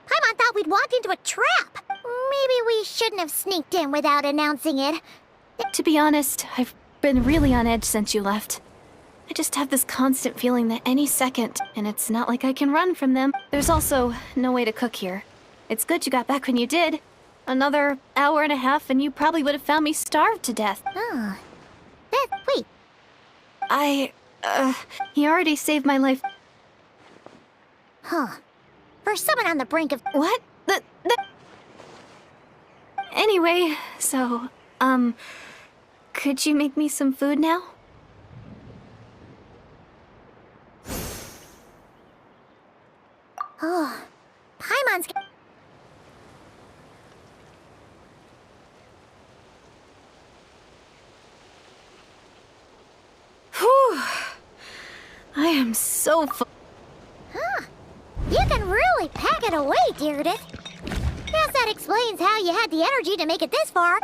Paimon thought we'd walked into a trap. Maybe we shouldn't have sneaked in without announcing it. To be honest, I've been really on edge since you left. I just have this constant feeling that any second, and it's not like I can run from them. There's also no way to cook here. It's good you got back when you did. Another hour and a half and you probably would have found me starved to death. Oh. Wait. He already saved my life. Huh. For someone on the brink of... What? Anyway, so, could you make me some food now? Oh. Paimon's... Whew. I am so full. Huh. You can really pack it away, Deirdre. Guess that explains how you had the energy to make it this far.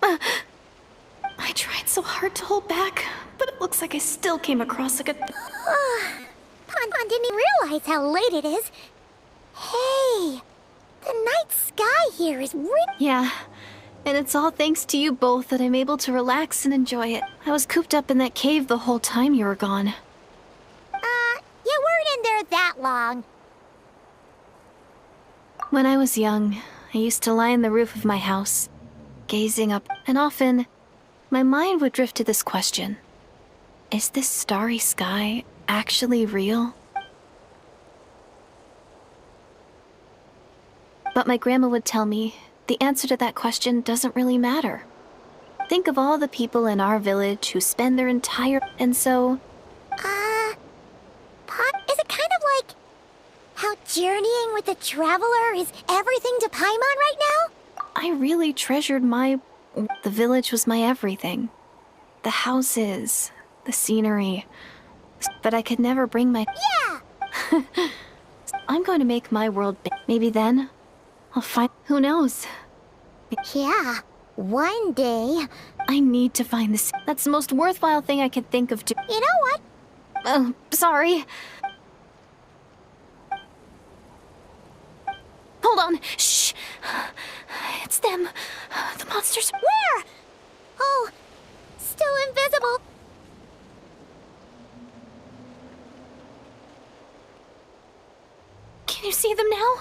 I tried so hard to hold back, but it looks like I still came across like a... Paimon didn't even realize how late it is. Hey, The night sky here is Yeah, and it's all thanks to you both that I'm able to relax and enjoy it. I was cooped up in that cave the whole time you were gone. You weren't in there that long. When I was young, I used to lie on the roof of my house, gazing up, and often, my mind would drift to this question. Is this starry sky actually real? But my grandma would tell me, the answer to that question doesn't really matter. Think of all the people in our village who spend their entire... And so... Is it kind of like how journeying with the traveler is everything to Paimon right now? I really treasured my... The village was my everything. The houses, the scenery. But I could never bring my... Yeah! I'm going to make my world big. Maybe then, I'll find... Who knows? Yeah, one day. I need to find this. That's the most worthwhile thing I could think of to... You know what? Oh, sorry. Hold on. Shh. It's them. The monsters. Where? Oh, still invisible. Can you see them now?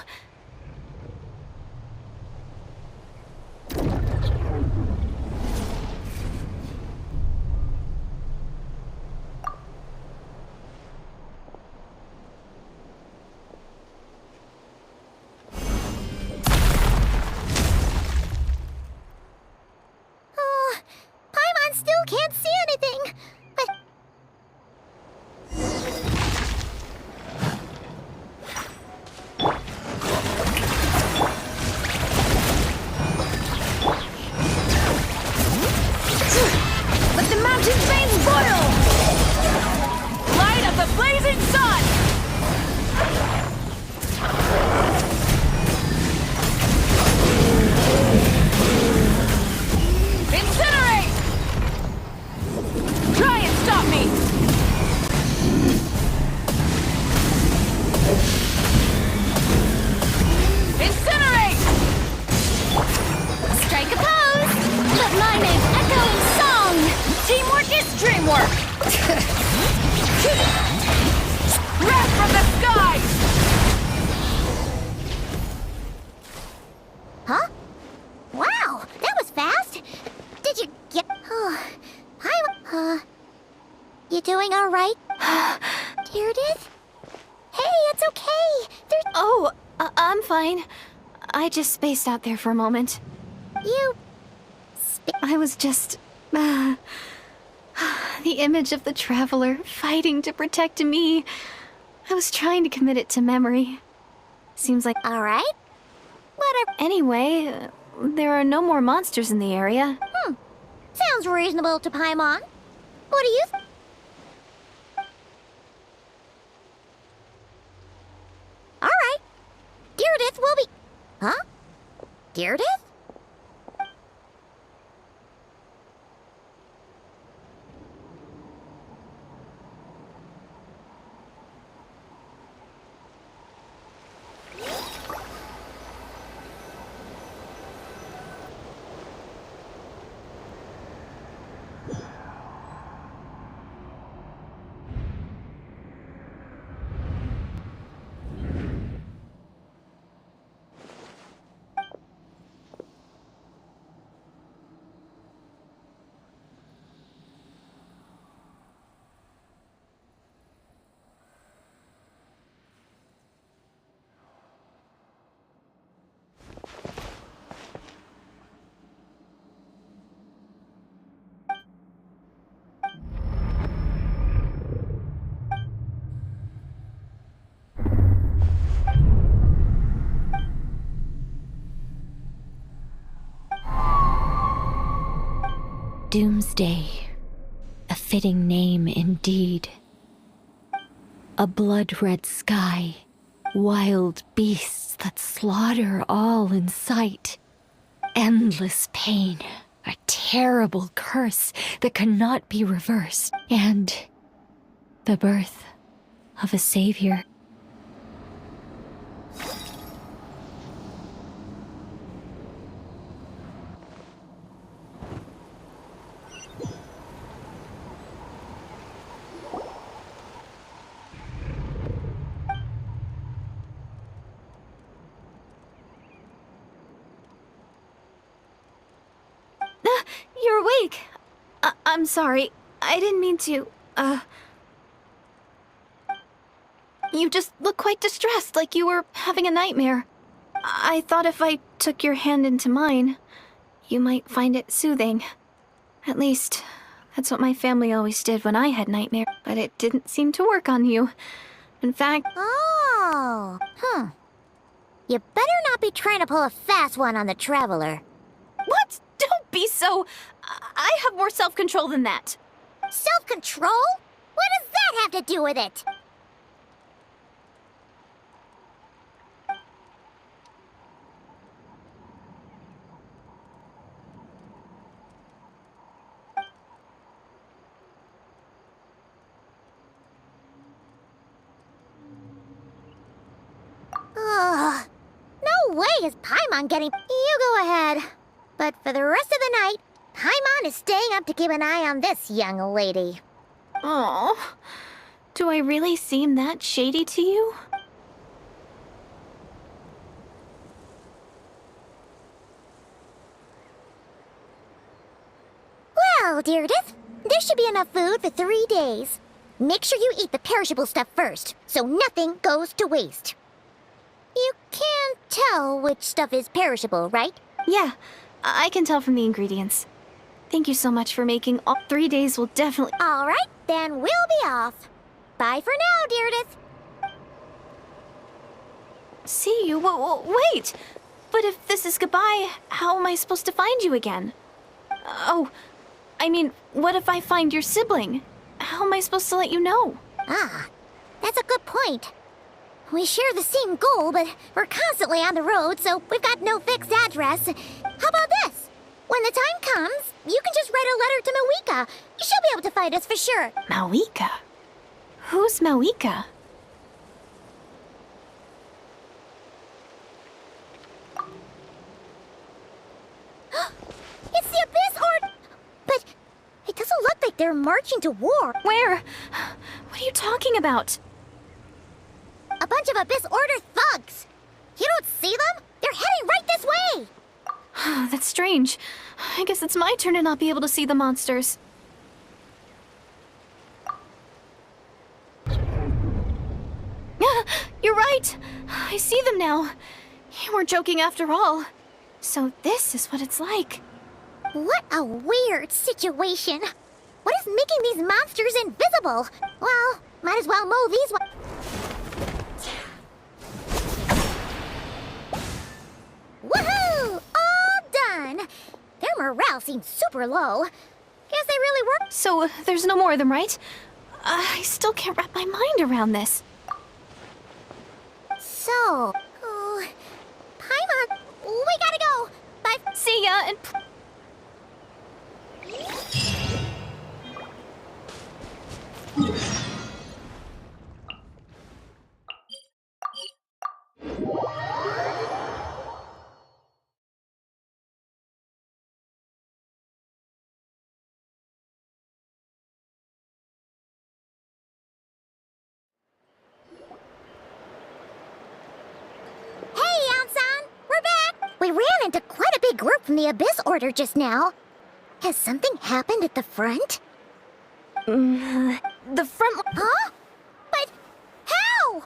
Paimon still can't see anything. But Let the mountain veins boil! Light up the blazing sun! Incinerate! Try and stop me! Incinerate! Strike a pose! Let my name echo in song! Teamwork is dreamwork! Wrath from the skies! Huh? Wow, that was fast. Did you get... You doing all right? Deirdith? Hey, it's okay. There's... Oh, I'm fine. I just spaced out there for a moment. You... I was just... the image of the traveler fighting to protect me. I was trying to commit it to memory. Seems like... All right. Whatever. Anyway, there are no more monsters in the area. Sounds reasonable to Paimon. What do you think? All right. Deirdith will be... Huh? Deirdith? Doomsday. A fitting name indeed. A blood-red sky. Wild beasts that slaughter all in sight. Endless pain. A terrible curse that cannot be reversed. And the birth of a savior. you're awake. I'm sorry. I didn't mean to, You just look quite distressed, like you were having a nightmare. I thought if I took your hand into mine, you might find it soothing. At least, that's what my family always did when I had nightmares. But it didn't seem to work on you. In fact... Oh, You better not be trying to pull a fast one on the Traveler. What? Don't be so... I have more self-control than that. Self-control? What does that have to do with it? Ugh. No way is Paimon getting... You go ahead. But for the rest of the night, Paimon is staying up to keep an eye on this young lady. Oh, do I really seem that shady to you? Well, Deirdith, there should be enough food for 3 days. Make sure you eat the perishable stuff first, so nothing goes to waste. You can't tell which stuff is perishable, right? Yeah, I can tell from the ingredients. Thank you so much for making all 3 days will definitely... All right, then we'll be off. Bye for now, Deirdith. See you? Wait! But if this is goodbye, how am I supposed to find you again? Oh, I mean, what if I find your sibling? How am I supposed to let you know? Ah, that's a good point. We share the same goal, but we're constantly on the road, so we've got no fixed address. How about this? When the time comes, you can just write a letter to Mawika. She'll be able to find us for sure. Mawika? Who's Mawika? It's the Abyss Order! But it doesn't look like they're marching to war. Where? What are you talking about? A bunch of Abyss Order thugs. You don't see them? They're heading right this way. That's strange. I guess it's my turn to not be able to see the monsters. You're right. I see them now. You weren't joking after all. So this is what it's like. What a weird situation. What is making these monsters invisible? Well, might as well mow these ones. Woohoo! All done! Their morale seems super low. Guess they really worked. So there's no more of them, right? I still can't wrap my mind around this. So, Paimon, we gotta go. Bye. See ya, and... We ran into quite a big group from the Abyss Order just now. Has something happened at the front? The front... Huh? But how?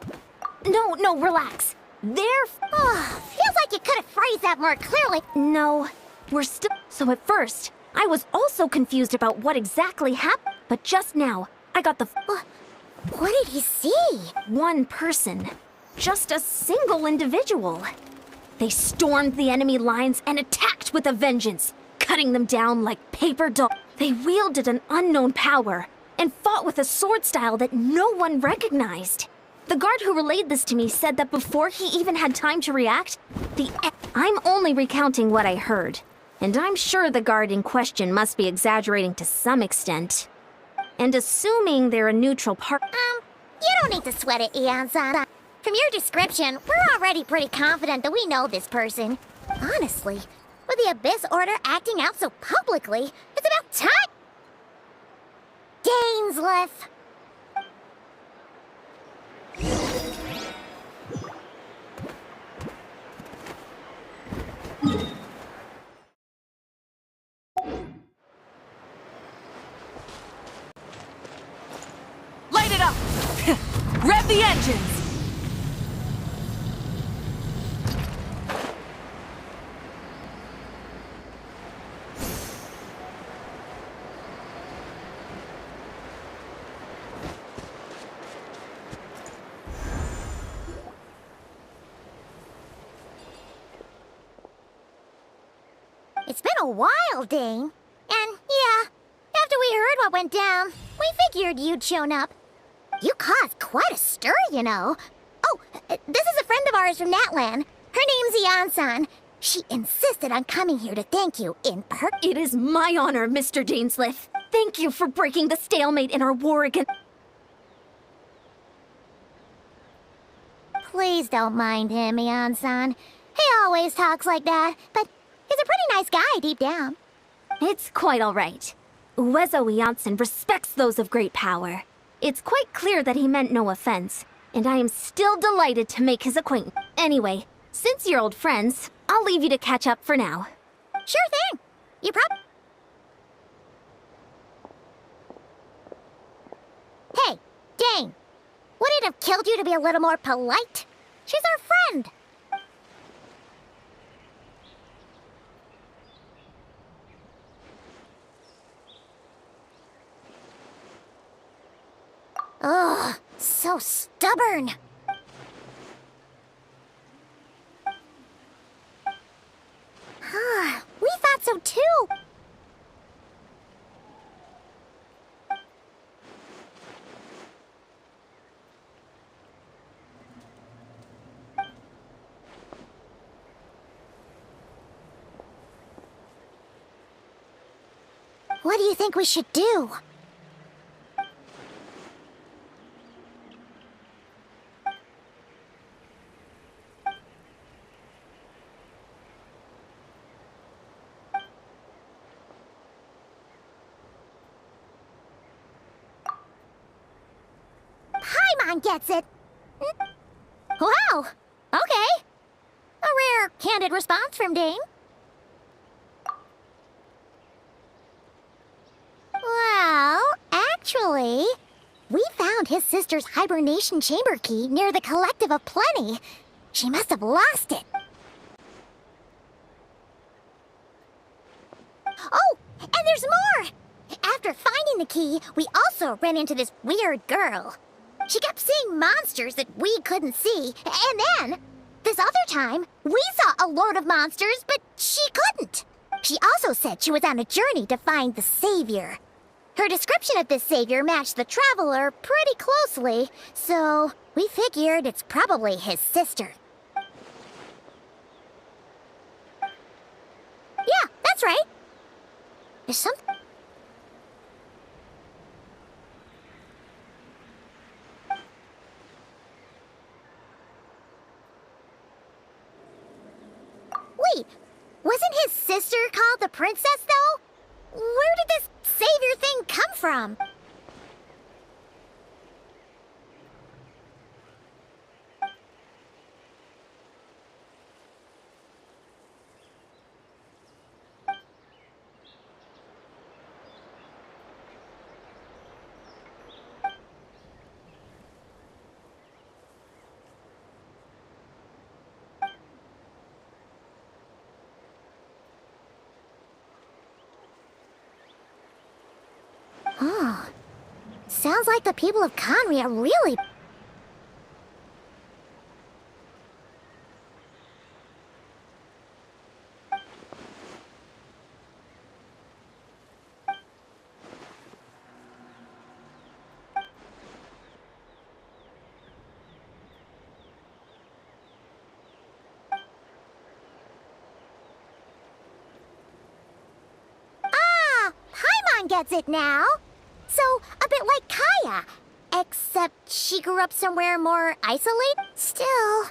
No, relax. They're... Feels like you could have phrased that more clearly. No, we're still... So at first, I was also confused about what exactly happened. But just now, I got the... What did he see? One person. Just a single individual. They stormed the enemy lines and attacked with a vengeance, cutting them down like paper dolls. They wielded an unknown power and fought with a sword style that no one recognized. The guard who relayed this to me said that before he even had time to react, I'm only recounting what I heard, and I'm sure the guard in question must be exaggerating to some extent. And assuming they're a neutral You don't need to sweat it, Ian-san. From your description, we're already pretty confident that we know this person. Honestly, with the Abyss Order acting out so publicly, it's about time... Dainsleif! up! Rev the engines! It's been a while, Dane. And yeah, after we heard what went down, we figured you'd shown up. You caused quite a stir, you know. Oh, this is a friend of ours from Natlan. Her name's Ian-san. She insisted on coming here to thank you in It is my honor, Mr. Dainsleif. Thank you for breaking the stalemate in our war against... Please don't mind him, Ian-san. He always talks like that, but he's a pretty nice guy deep down. It's quite all right. Uezo Janssen respects those of great power. It's quite clear that he meant no offense, and I am still delighted to make his acquaintance. Anyway, since you're old friends, I'll leave you to catch up for now. Sure thing. You Hey, Dane. Would it have killed you to be a little more polite? She's our friend. Ugh, so stubborn. We thought so too. What do you think we should do? Paimon gets it. Wow. Okay. A rare, candid response from Dane. Well, actually, we found his sister's hibernation chamber key near the Collective of Plenty. She must have lost it. Oh, and there's more! After finding the key, we also ran into this weird girl. She kept seeing monsters that we couldn't see, and then, this other time, we saw a load of monsters, but she couldn't. She also said she was on a journey to find the Savior. Her description of this Savior matched the Traveler pretty closely, so we figured it's probably his sister. Yeah, that's right. There's something... Wait, wasn't his sister called the Princess, though? Where did this Savior thing come from? Oh, sounds like the people of Conry are really... Paimon gets it now. So, a bit like Kaya. Except she grew up somewhere more isolated. Still,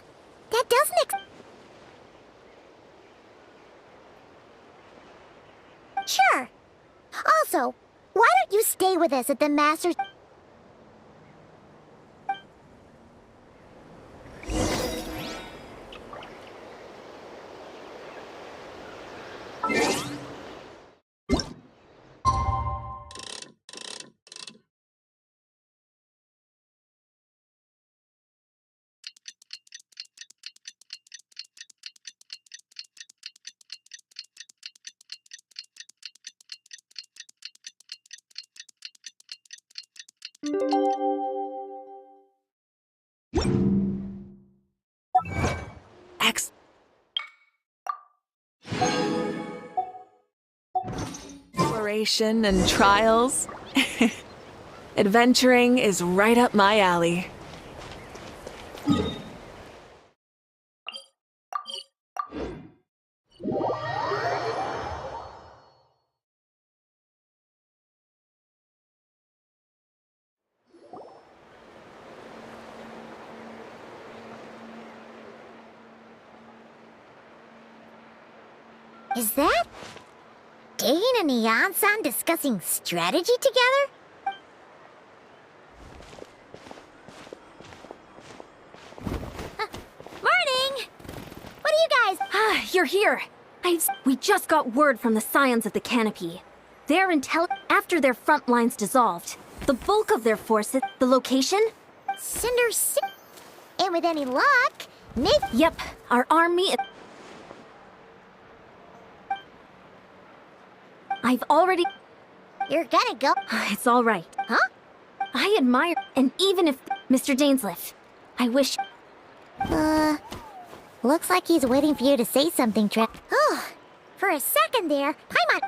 that doesn't Sure. Also, why don't you stay with us at the Master's... Exploration and trials. Adventuring is right up my alley. Is that Dane and Neon-san discussing strategy together? Morning! What are you guys? Ah, you're here. We just got word from the Scions of the Canopy. After their front lines dissolved, the bulk of their forces, the location? Cinder City. And with any luck, maybe... Yep, our army... I've already... You're gonna go... It's all right. Huh? I admire... And even if... Mr. Dainsleif, I wish... Looks like he's waiting for you to say something, Trent. Oh, for a second there, Paimon...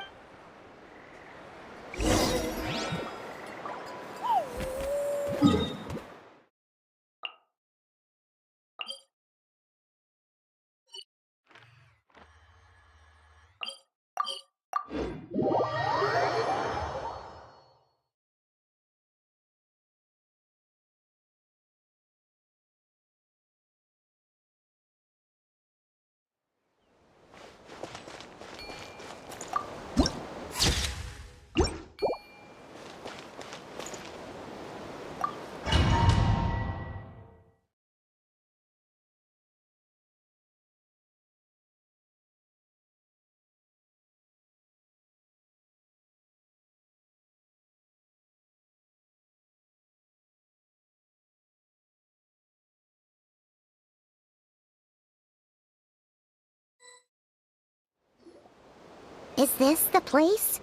Is this the place?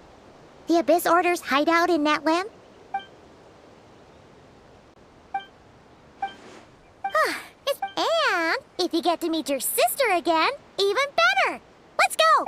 The Abyss Order's hideout in Natlam? And if you get to meet your sister again, even better! Let's go!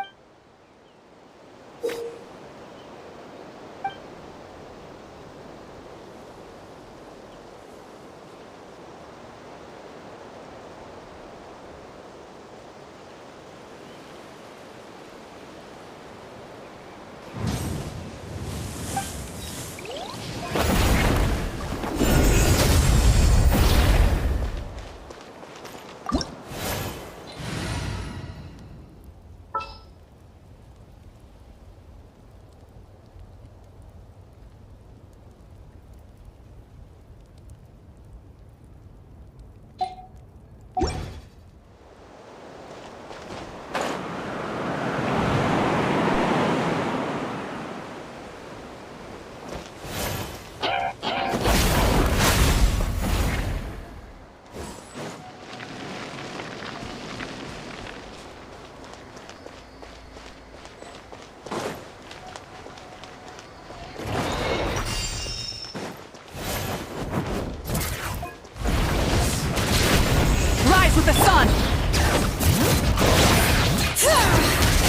With the sun!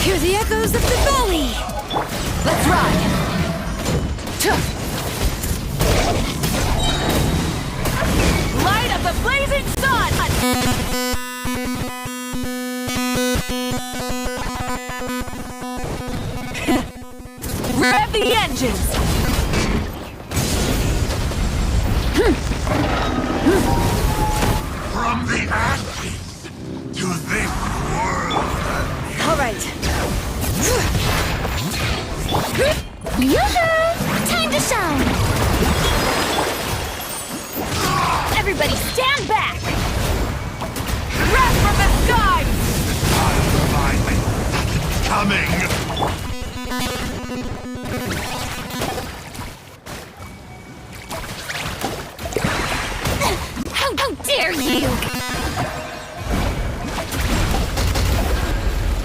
Hear the echoes of the valley! Let's ride! Light of the blazing sun! Rev the engines! From the ashes to this world. All right. Yoo-hoo! Time to shine! Everybody stand back! Wrath from the sky! Out of the violence coming! How dare you!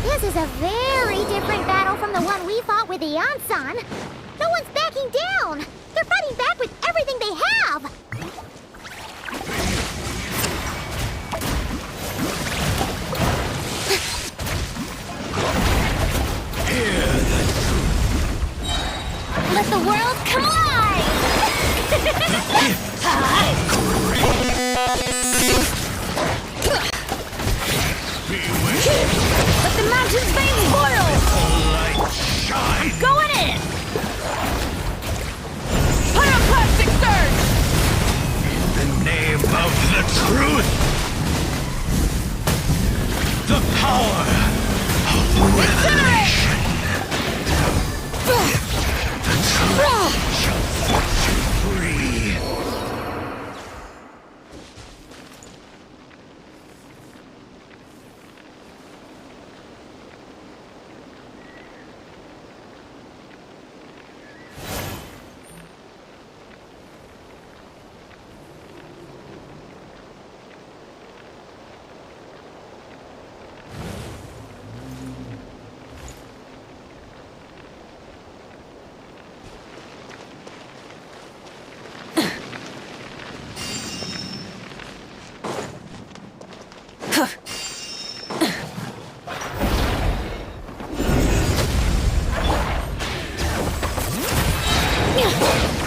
This is a very different battle from the one we fought with the Ansan. No one's backing down! They're fighting back with everything they have! world come alive! Let the mountain's veins boil! I'm going in! Pyroclastic surge! In the name of the truth, the power of revelation. The truth shall set you free.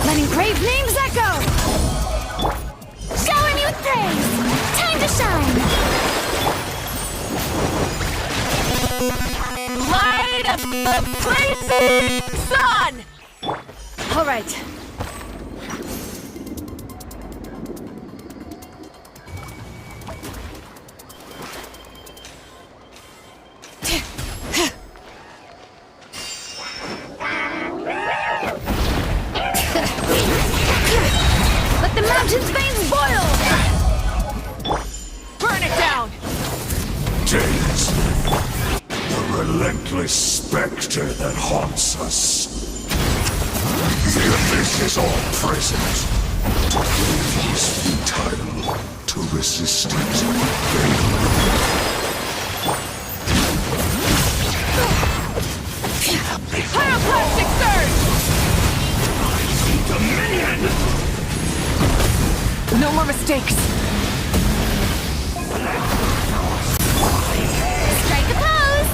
Let engraved names echo! Showering you with praise! Time to shine! Light of the blazing sun! All right. Let the mountain's veins boil! Burn it down! Days, the relentless specter that haunts us. The abyss is all present. To live is futile. To resist it. Pyroclastic surge! Dominion! No more mistakes. Strike a pose!